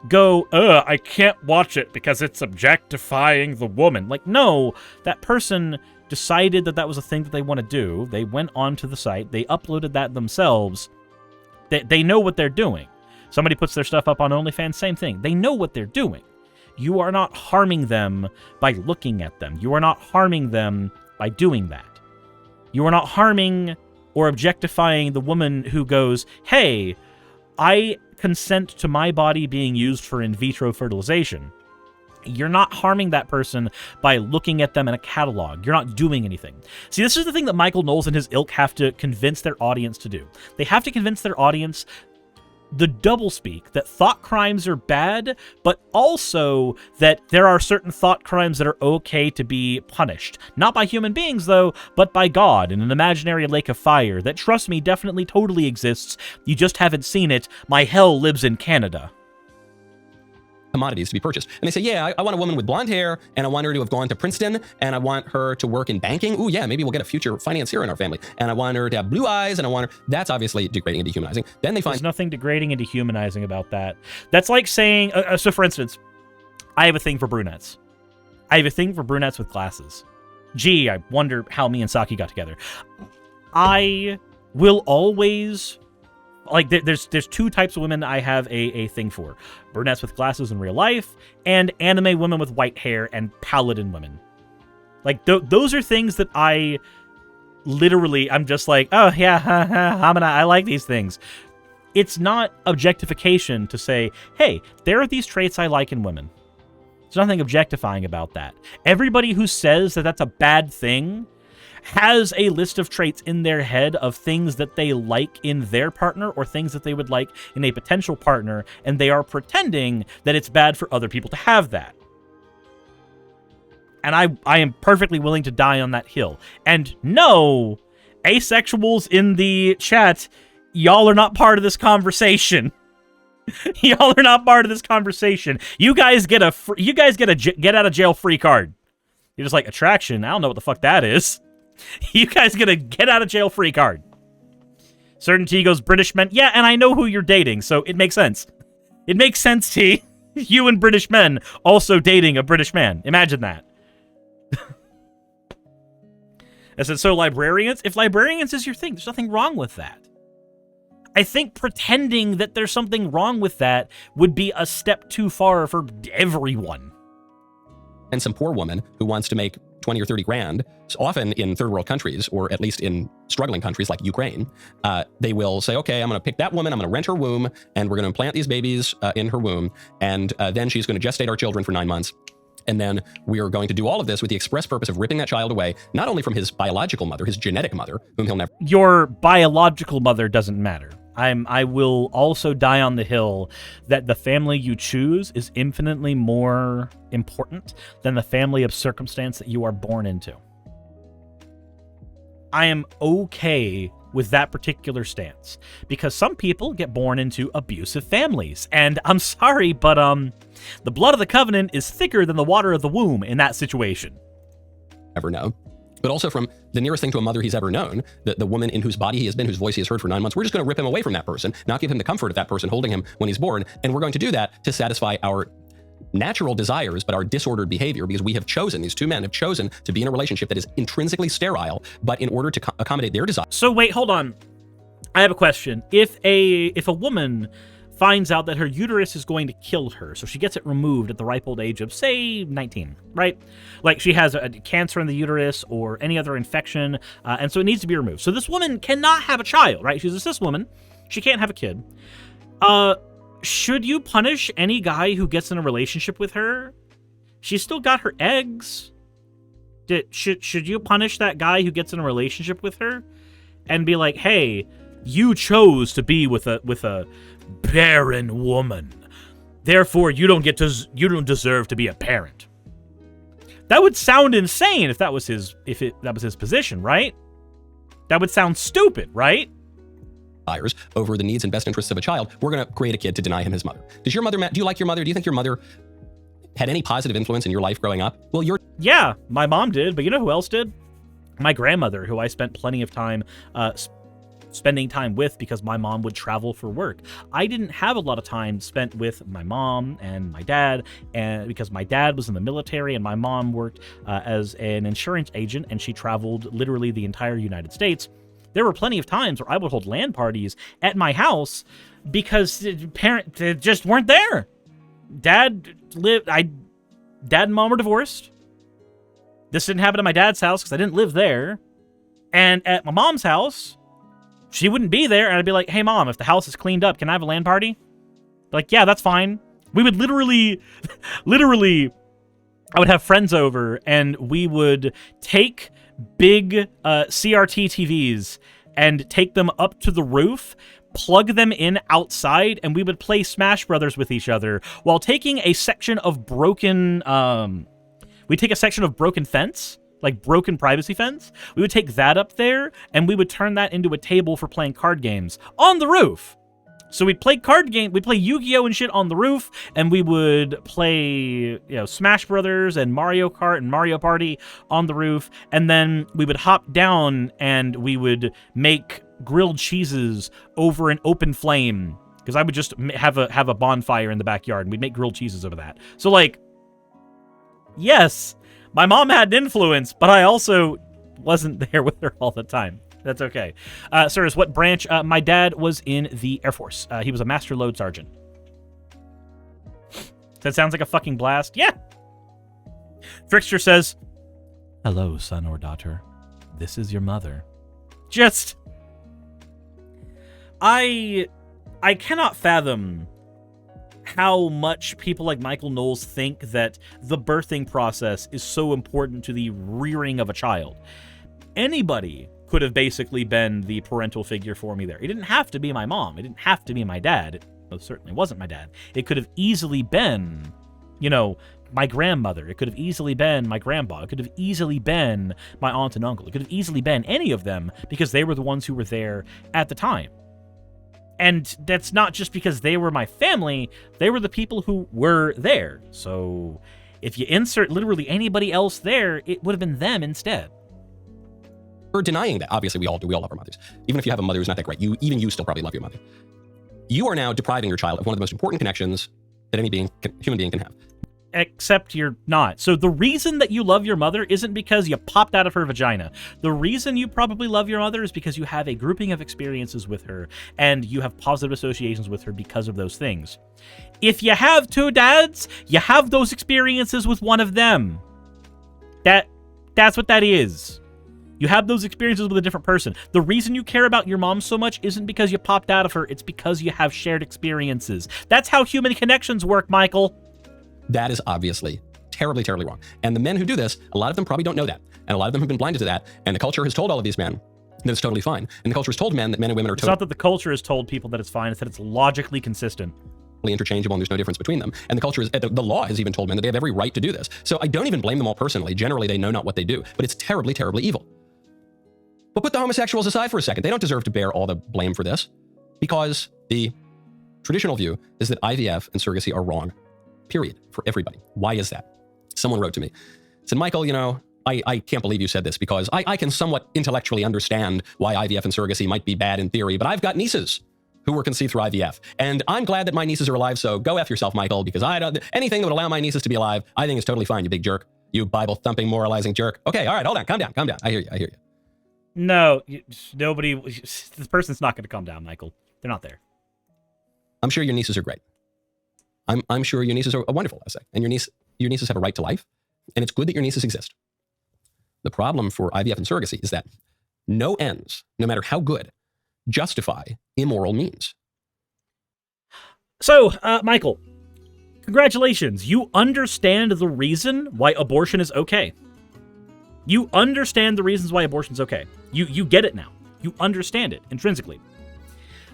A: go, I can't watch it because it's objectifying the woman. Like, no, that person decided that that was a thing that they want to do. They went onto the site. They uploaded that themselves. They know what they're doing. Somebody puts their stuff up on OnlyFans, same thing. They know what they're doing. You are not harming them by looking at them. You are not harming them by doing that. You are not harming or objectifying the woman who goes, hey, I consent to my body being used for in vitro fertilization. You're not harming that person by looking at them in a catalog. You're not doing anything. See, this is the thing that Michael Knowles and his ilk have to convince their audience to do. They have to convince their audience the doublespeak, that thought crimes are bad, but also that there are certain thought crimes that are okay to be punished. Not by human beings, though, but by God in an imaginary lake of fire that, trust me, definitely totally exists. You just haven't seen it. My hell lives in Canada.
K: Commodities to be purchased. And they say, yeah, I want a woman with blonde hair, and I want her to have gone to Princeton, and I want her to work in banking. Ooh, yeah, maybe we'll get a future financier in our family. And I want her to have blue eyes, and I want her... That's obviously degrading and dehumanizing. Then they find...
A: There's nothing degrading and dehumanizing about that. That's like saying... so, for instance, I have a thing for brunettes. I have a thing for brunettes with glasses. Gee, I wonder how me and Saki got together. I will always... Like, there's two types of women I have a thing for. Brunettes with glasses in real life, and anime women with white hair, and paladin women. Like, those are things that I literally, I'm just like, oh, yeah, I like these things. It's not objectification to say, hey, there are these traits I like in women. There's nothing objectifying about that. Everybody who says that that's a bad thing has a list of traits in their head of things that they like in their partner or things that they would like in a potential partner, and they are pretending that it's bad for other people to have that. And I am perfectly willing to die on that hill. And no, asexuals in the chat, y'all are not part of this conversation. Y'all are not part of this conversation. You guys get a get out of jail free card. You're just like, attraction, I don't know what the fuck that is. You guys get a get out of jail free card. Certainty goes British men. Yeah, and I know who you're dating, so it makes sense. It makes sense, T. You and British men also dating a British man. Imagine that. I said, so librarians? If librarians is your thing, there's nothing wrong with that. I think pretending that there's something wrong with that would be a step too far for everyone.
K: And some poor woman who wants to make 20 or 30 grand, often in third world countries, or at least in struggling countries like Ukraine, they will say, okay, I'm going to pick that woman, I'm going to rent her womb, and we're going to implant these babies in her womb, and then she's going to gestate our children for 9 months. And then we are going to do all of this with the express purpose of ripping that child away, not only from his biological mother, his genetic mother, whom he'll never...
A: Your biological mother doesn't matter. I will also die on the hill that the family you choose is infinitely more important than the family of circumstance that you are born into. I am okay with that particular stance because some people get born into abusive families, and I'm sorry, but the blood of the covenant is thicker than the water of the womb in that situation.
K: Ever know. But also from the nearest thing to a mother he's ever known, the woman in whose body he has been, whose voice he has heard for 9 months, we're just going to rip him away from that person, not give him the comfort of that person holding him when he's born, and we're going to do that to satisfy our natural desires, but our disordered behavior, because we have chosen, these two men have chosen to be in a relationship that is intrinsically sterile, but in order to accommodate their desires.
A: So wait, hold on. I have a question. If a woman finds out that her uterus is going to kill her, so she gets it removed at the ripe old age of, say, 19, right? Like she has a cancer in the uterus or any other infection, and so it needs to be removed. So this woman cannot have a child, right? She's a cis woman. She can't have a kid. Should you punish any guy who gets in a relationship with her? She's still got her eggs. Should you punish that guy who gets in a relationship with her and be like, hey, you chose to be with a barren woman, therefore you don't deserve to be a parent? That would sound insane if that was his position, right? That would sound stupid, right?
K: Over the needs and best interests of a child, we're going to create a kid to deny him his mother. Does your mother, Matt, do you like your mother? Do you think your mother had any positive influence in your life growing up? Well,
A: yeah, my mom did, but you know who else did? My grandmother, who I spent plenty of time spending time with because my mom would travel for work. I didn't have a lot of time spent with my mom and my dad, and because my dad was in the military and my mom worked as an insurance agent, and she traveled literally the entire United States. There were plenty of times where I would hold LAN parties at my house because parents just weren't there. Dad and mom were divorced. This didn't happen at my dad's house because I didn't live there. And at my mom's house, she wouldn't be there, and I'd be like, hey, Mom, if the house is cleaned up, can I have a LAN party? Like, yeah, that's fine. We would literally, I would have friends over, and we would take big CRT TVs and take them up to the roof, plug them in outside, and we would play Smash Brothers with each other while taking a section of broken, we'd take a section of broken fence, like broken privacy fence. We would take that up there, and we would turn that into a table for playing card games on the roof. So we'd play we'd play Yu-Gi-Oh! And shit on the roof, and we would play, Smash Brothers and Mario Kart and Mario Party on the roof, and then we would hop down and we would make grilled cheeses over an open flame, because I would just have a bonfire in the backyard, and we'd make grilled cheeses over that. So, like, yes, my mom had an influence, but I also wasn't there with her all the time. That's okay. Sirs, what branch? My dad was in the Air Force. He was a master load sergeant. That sounds like a fucking blast. Yeah. Trickster says, hello, son or daughter. This is your mother. Just... I cannot fathom how much people like Michael Knowles think that the birthing process is so important to the rearing of a child. Anybody could have basically been the parental figure for me there. It didn't have to be my mom. It didn't have to be my dad. It most certainly wasn't my dad. It could have easily been, my grandmother. It could have easily been my grandpa. It could have easily been my aunt and uncle. It could have easily been any of them because they were the ones who were there at the time. And that's not just because they were my family. They were the people who were there. So if you insert literally anybody else there, it would have been them instead.
K: We're denying that. Obviously, we all do. We all love our mothers. Even if you have a mother who's not that great, even you still probably love your mother. You are now depriving your child of one of the most important connections that any human being can have.
A: except you're not. So the reason that you love your mother isn't because you popped out of her vagina. The reason you probably love your mother is because you have a grouping of experiences with her, and you have positive associations with her because of those things. If you have two dads, you have those experiences with one of them. That's what that is. You have those experiences with a different person. The reason you care about your mom so much isn't because you popped out of her. It's because you have shared experiences. That's how human connections work, Michael.
K: That is obviously terribly, terribly wrong. And the men who do this, a lot of them probably don't know that. And a lot of them have been blinded to that. And the culture has told all of these men that it's totally fine. And the culture has told men that men and women are
A: It's not that the culture has told people that it's fine. It's that it's logically consistent.
K: Interchangeable and there's no difference between them. And the culture is, the law has even told men that they have every right to do this. So I don't even blame them all personally. Generally, they know not what they do. But it's terribly, terribly evil. But put the homosexuals aside for a second. They don't deserve to bear all the blame for this because the traditional view is that IVF and surrogacy are wrong, period, for everybody. Why is that? Someone wrote to me, said, Michael, you know, I can't believe you said this because I can somewhat intellectually understand why IVF and surrogacy might be bad in theory, but I've got nieces who were conceived through IVF. And I'm glad that my nieces are alive, so go F yourself, Michael, because anything that would allow my nieces to be alive, I think is totally fine, you big jerk. You Bible-thumping, moralizing jerk. Okay, all right, hold on, calm down. I hear you.
A: No, nobody. This person's not going to calm down, Michael. They're not there.
K: I'm sure your nieces are great. I'm sure your nieces are wonderful, I say. And your nieces have a right to life, and it's good that your nieces exist. The problem for IVF and surrogacy is that no ends, no matter how good, justify immoral means.
A: So, Michael, congratulations. You understand the reason why abortion is okay. You understand the reasons why abortion's okay. You get it now. You understand it intrinsically.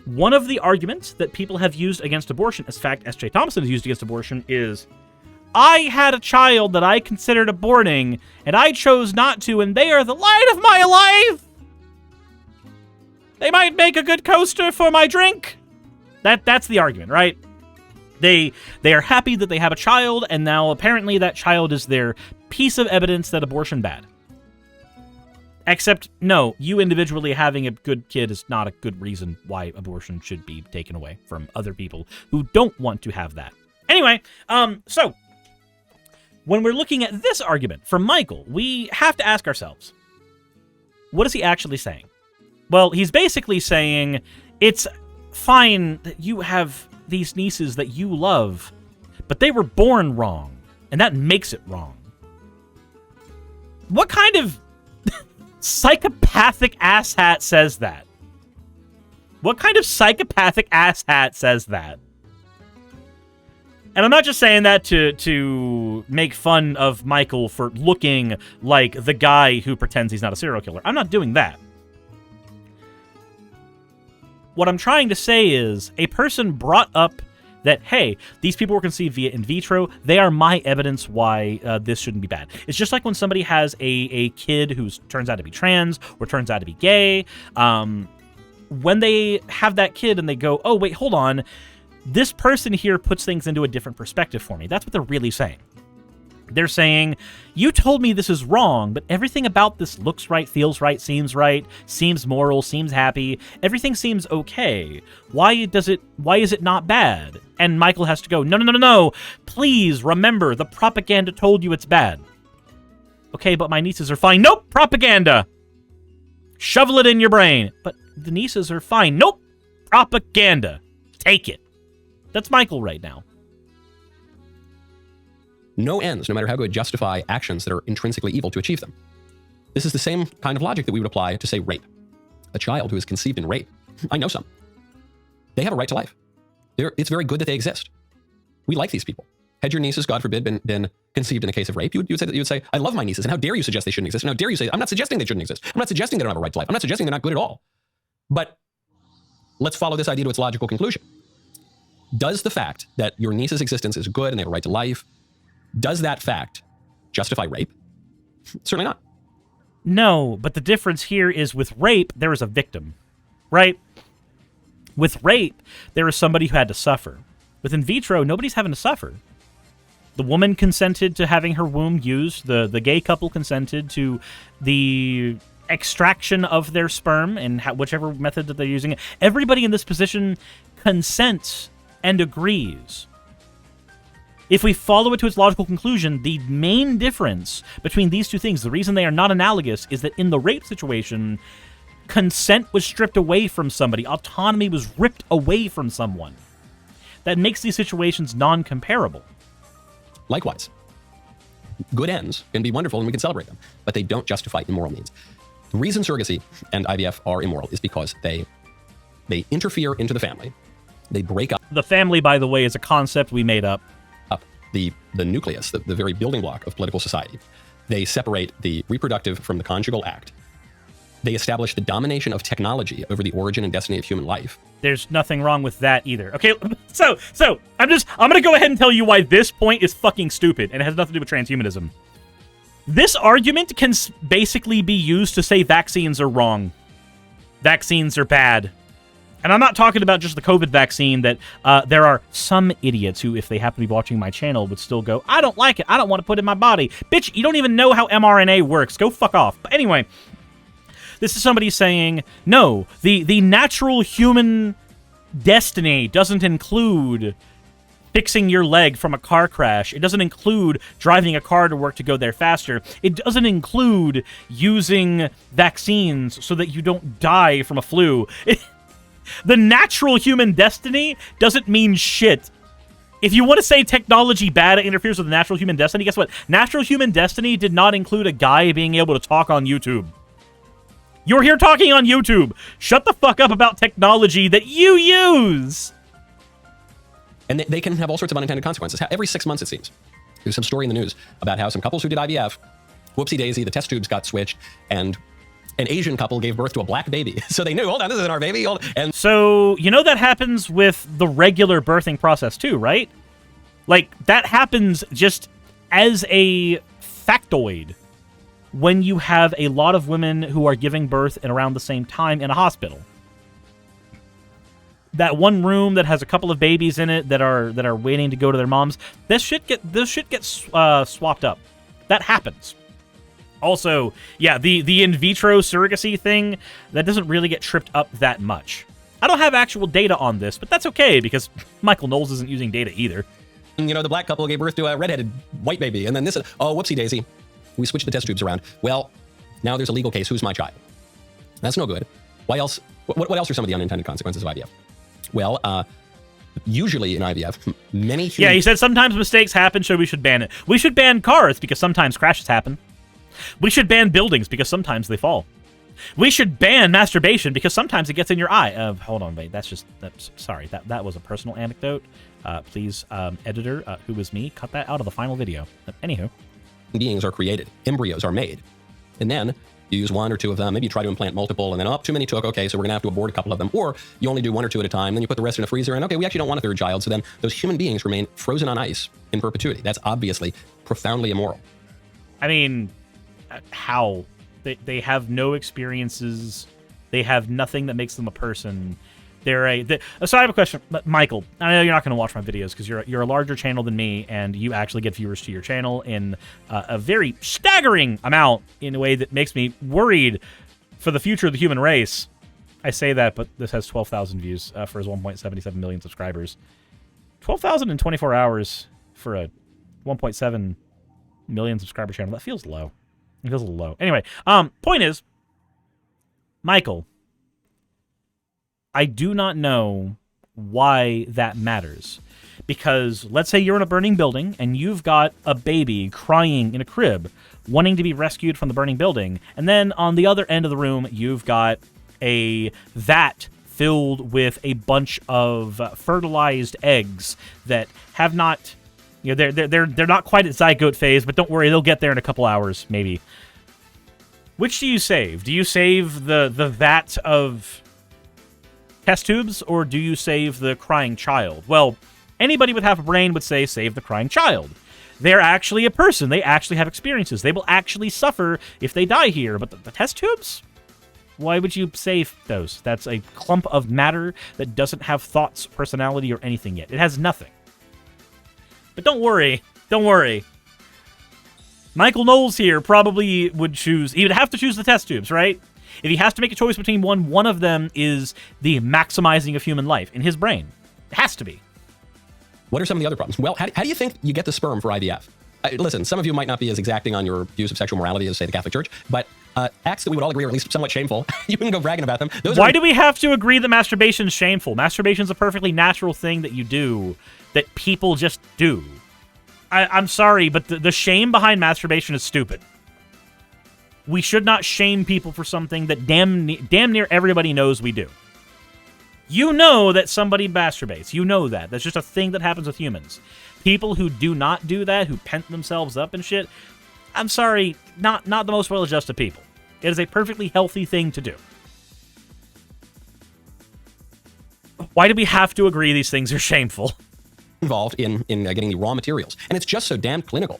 A: One of the arguments that people have used against abortion, as fact S.J. Thompson has used against abortion, is, I had a child that I considered aborting, and I chose not to, and they are the light of my life! They might make a good coaster for my drink! That's the argument, right? They are happy that they have a child, and now apparently that child is their piece of evidence that abortion bad. Except, no, you individually having a good kid is not a good reason why abortion should be taken away from other people who don't want to have that. Anyway, so, when we're looking at this argument from Michael, we have to ask ourselves, what is he actually saying? Well, he's basically saying, it's fine that you have these nieces that you love, but they were born wrong, and that makes it wrong. What kind of psychopathic asshat says that? What kind of psychopathic asshat says that? And I'm not just saying that to make fun of Michael for looking like the guy who pretends he's not a serial killer. I'm not doing that. What I'm trying to say is, a person brought up that, hey, these people were conceived via in vitro. They are my evidence why this shouldn't be bad. It's just like when somebody has a kid who turns out to be trans or turns out to be gay. When they have that kid and they go, oh, wait, hold on. This person here puts things into a different perspective for me. That's what they're really saying. They're saying, you told me this is wrong, but everything about this looks right, feels right, seems moral, seems happy. Everything seems okay. Why is it not bad? And Michael has to go, no. Please remember, the propaganda told you it's bad. Okay, but my nieces are fine. Nope, propaganda. Shovel it in your brain. But the nieces are fine. Nope, propaganda. Take it. That's Michael right now.
K: No ends, no matter how good, justify actions that are intrinsically evil to achieve them. This is the same kind of logic that we would apply to, say, rape. A child who is conceived in rape, I know some. They have a right to life. It's very good that they exist. We like these people. Had your nieces, God forbid, been conceived in a case of rape, you would say, I love my nieces, and how dare you suggest they shouldn't exist, and how dare you say, I'm not suggesting they shouldn't exist. I'm not suggesting they don't have a right to life. I'm not suggesting they're not good at all. But let's follow this idea to its logical conclusion. Does the fact that your niece's existence is good and they have a right to life, does that fact justify rape? Certainly not.
A: No, but the difference here is with rape, there is a victim, right? With rape, there is somebody who had to suffer. With in vitro, nobody's having to suffer. The woman consented to having her womb used. The gay couple consented to the extraction of their sperm and whichever method that they're using. Everybody in this position consents and agrees. If we follow it to its logical conclusion, the main difference between these two things, the reason they are not analogous, is that in the rape situation, consent was stripped away from somebody. Autonomy was ripped away from someone. That makes these situations non-comparable.
K: Likewise, good ends can be wonderful and we can celebrate them, but they don't justify immoral means. The reason surrogacy and IVF are immoral is because they interfere into the family. They break up.
A: The family, by the way, is a concept we made up.
K: The nucleus, the very building block of political society. They separate the reproductive from the conjugal act. They establish the domination of technology over the origin and destiny of human life.
A: There's nothing wrong with that either. Okay, so I'm gonna go ahead and tell you why this point is fucking stupid, and it has nothing to do with transhumanism. This argument can basically be used to say vaccines are wrong. Vaccines are bad. And I'm not talking about just the COVID vaccine that there are some idiots who, if they happen to be watching my channel, would still go, I don't like it. I don't want to put it in my body. Bitch, you don't even know how mRNA works. Go fuck off. But anyway, this is somebody saying, no, the natural human destiny doesn't include fixing your leg from a car crash. It doesn't include driving a car to work to go there faster. It doesn't include using vaccines so that you don't die from a flu. The natural human destiny doesn't mean shit. If you want to say technology bad, it interferes with the natural human destiny, guess what? Natural human destiny did not include a guy being able to talk on YouTube. You're here talking on YouTube. Shut the fuck up about technology that you use.
K: And they can have all sorts of unintended consequences. Every 6 months, it seems. There's some story in the news about how some couples who did IVF, whoopsie-daisy, the test tubes got switched, and an Asian couple gave birth to a black baby. So they knew, hold on, this isn't our baby. And
A: so, you know that happens with the regular birthing process too, right? Like, that happens just as a factoid when you have a lot of women who are giving birth at around the same time in a hospital. That one room that has a couple of babies in it that are waiting to go to their moms, this shit gets swapped up. That happens. Also, yeah, the in vitro surrogacy thing, that doesn't really get tripped up that much. I don't have actual data on this, but that's okay, because Michael Knowles isn't using data either.
K: You know, the black couple gave birth to a redheaded white baby, and then this, oh, whoopsie-daisy. We switched the test tubes around. Well, now there's a legal case. Who's my child? That's no good. Why else? What else are some of the unintended consequences of IVF? Well, usually in IVF, many humans...
A: Yeah, he said sometimes mistakes happen, so we should ban it. We should ban cars, because sometimes crashes happen. We should ban buildings, because sometimes they fall. We should ban masturbation, because sometimes it gets in your eye. Hold on, wait, sorry, that was a personal anecdote. Please, editor, who was me, cut that out of the final video. Anywho.
K: Beings are created. Embryos are made. And then you use one or two of them. Maybe you try to implant multiple, and then, oh, too many took. Okay, so we're going to have to abort a couple of them. Or you only do one or two at a time, then you put the rest in a freezer, and okay, we actually don't want a third child. So then those human beings remain frozen on ice in perpetuity. That's obviously profoundly immoral.
A: I mean, how? They have no experiences. They have nothing that makes them a person. So I have a question, Michael. I know you're not going to watch my videos because you're a larger channel than me, and you actually get viewers to your channel in a very staggering amount in a way that makes me worried for the future of the human race. I say that, but this has 12,000 views for his 1.77 million subscribers. 12,000 in 24 hours for a 1.7 million subscriber channel. That feels low. It feels a little low. Anyway, point is, Michael, I do not know why that matters. Because let's say you're in a burning building and you've got a baby crying in a crib, wanting to be rescued from the burning building. And then on the other end of the room, you've got a vat filled with a bunch of fertilized eggs that have not, you know, they're not quite at zygote phase, but don't worry, they'll get there in a couple hours, maybe. Which do you save? Do you save the vat of test tubes, or do you save the crying child? Well, anybody with half a brain would say save the crying child. They're actually a person. They actually have experiences. They will actually suffer if they die here. But the test tubes? Why would you save those? That's a clump of matter that doesn't have thoughts, personality, or anything yet. It has nothing. But don't worry. Don't worry. Michael Knowles here probably would choose... He would have to choose the test tubes, right? If he has to make a choice between one of them is the maximizing of human life in his brain. It has to be.
K: What are some of the other problems? Well, how do you think you get the sperm for IVF? Listen, some of you might not be as exacting on your views of sexual morality as, say, the Catholic Church, but acts that we would all agree are at least somewhat shameful. You can go bragging about them.
A: Why do we have to agree that masturbation is shameful? Masturbation is a perfectly natural thing that you do, that people just do. I'm sorry, but the shame behind masturbation is stupid. We should not shame people for something that damn near everybody knows we do. You know that somebody masturbates. You know that. That's just a thing that happens with humans. People who do not do that, who pent themselves up and shit, I'm sorry, not the most well-adjusted people. It is a perfectly healthy thing to do. Why do we have to agree these things are shameful?
K: Involved in getting the raw materials. And it's just so damn clinical.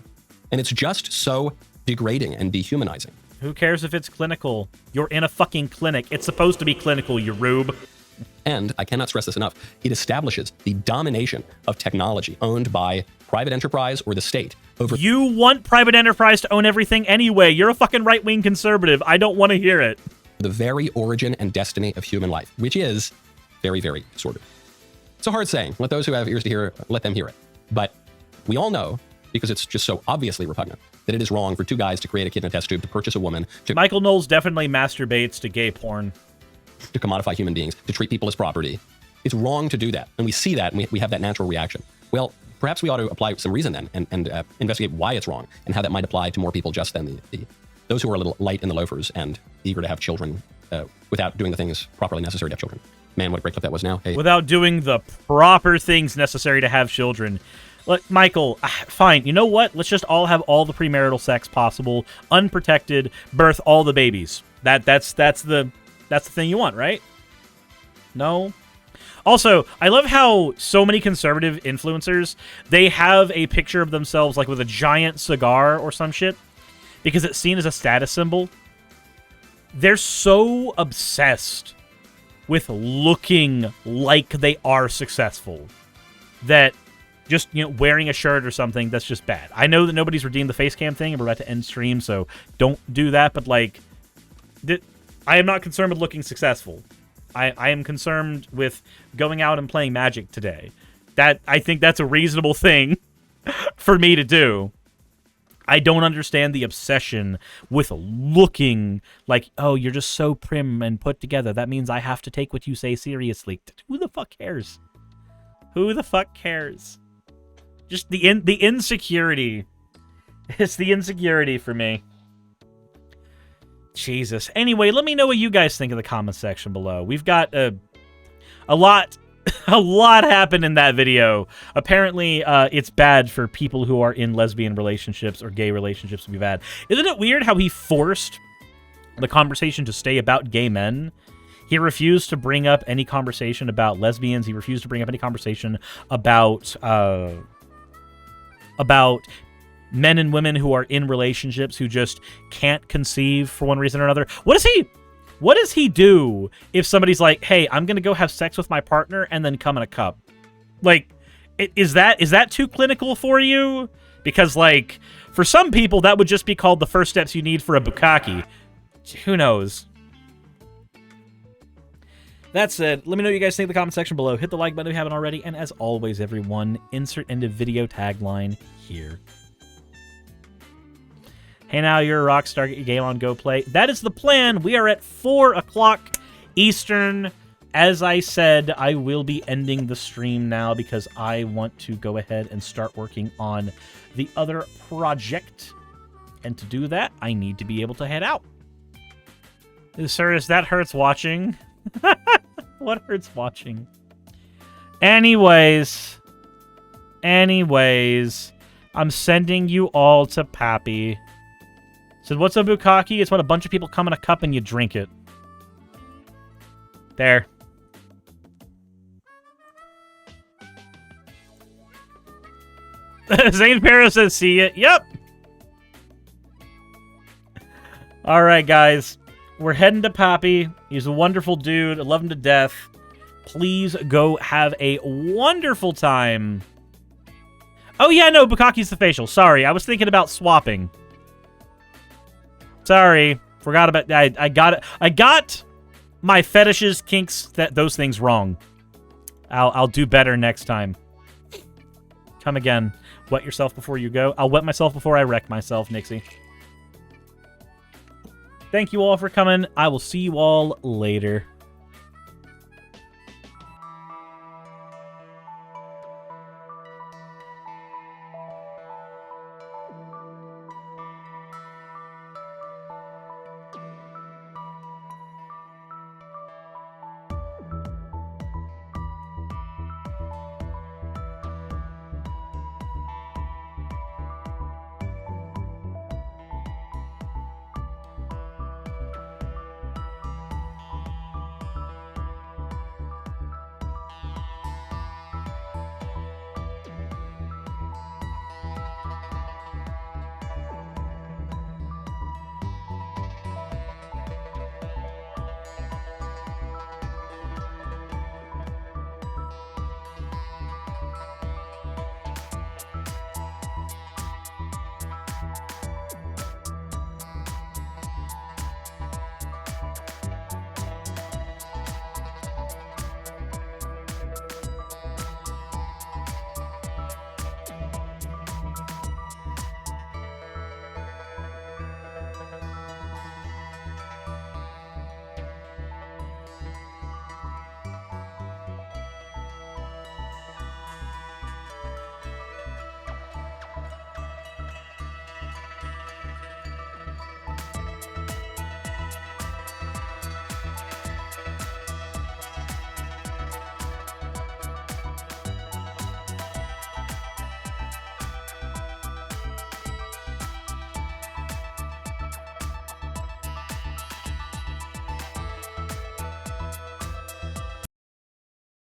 K: And it's just so degrading and dehumanizing.
A: Who cares if it's clinical? You're in a fucking clinic. It's supposed to be clinical, you rube.
K: And I cannot stress this enough, it establishes the domination of technology owned by private enterprise or the state over...
A: You want private enterprise to own everything anyway. You're a fucking right-wing conservative. I don't want to hear it.
K: The very origin and destiny of human life, which is very, very sordid. It's a hard saying. Let those who have ears to hear, let them hear it. But we all know, because it's just so obviously repugnant, that it is wrong for two guys to create a kid in a test tube to purchase a woman to...
A: Michael Knowles definitely masturbates to gay porn.
K: To commodify human beings, to treat people as property. It's wrong to do that. And we see that, and we have that natural reaction. Well, perhaps we ought to apply some reason then, and investigate why it's wrong, and how that might apply to more people just than those who are a little light in the loafers and eager to have children without doing the things properly necessary to have children. Man, what a great clip that was now. Hey.
A: Without doing the proper things necessary to have children. Look, Michael, fine. You know what? Let's just all have all the premarital sex possible, unprotected, birth all the babies. That's the thing you want, right? No? Also, I love how so many conservative influencers, they have a picture of themselves like with a giant cigar or some shit because it's seen as a status symbol. They're so obsessed with looking like they are successful that just, you know, wearing a shirt or something, that's just bad. I know that nobody's redeemed the face cam thing and we're about to end stream, so don't do that, but like... I am not concerned with looking successful. I am concerned with going out and playing Magic today. I think that's a reasonable thing for me to do. I don't understand the obsession with looking like, oh, you're just so prim and put together. That means I have to take what you say seriously. Who the fuck cares? Who the fuck cares? Just the insecurity. It's the insecurity for me. Jesus. Anyway, let me know what you guys think in the comment section below. We've got a lot happened in that video. Apparently, it's bad for people who are in lesbian relationships or gay relationships to be bad. Isn't it weird how he forced the conversation to stay about gay men? He refused to bring up any conversation about lesbians. He refused to bring up any conversation about men and women who are in relationships who just can't conceive for one reason or another. What does he do if somebody's like, hey, I'm going to go have sex with my partner and then come in a cup? Like, is that too clinical for you? Because, like, for some people, that would just be called the first steps you need for a bukkake. Who knows? That said, let me know what you guys think in the comment section below. Hit the like button if you haven't already. And as always, everyone, insert into video tagline here. Hey, now you're a rock star. Get your game on, go play. That is the plan. We are at 4 o'clock Eastern. As I said, I will be ending the stream now because I want to go ahead and start working on the other project. And to do that, I need to be able to head out. Sir, that hurts watching. What hurts watching? Anyways, I'm sending you all to Pappy. Said, what's a bukkake? It's when a bunch of people come in a cup and you drink it. There. Zane Perro says, see it. Yep. All right, guys. We're heading to Pappy. He's a wonderful dude. I love him to death. Please go have a wonderful time. Oh, yeah, no, bukkake's the facial. Sorry, I was thinking about swapping. Sorry, forgot about that. I got my fetishes, kinks, those things wrong. I'll do better next time. Come again. Wet yourself before you go. I'll wet myself before I wreck myself, Nixie. Thank you all for coming. I will see you all later.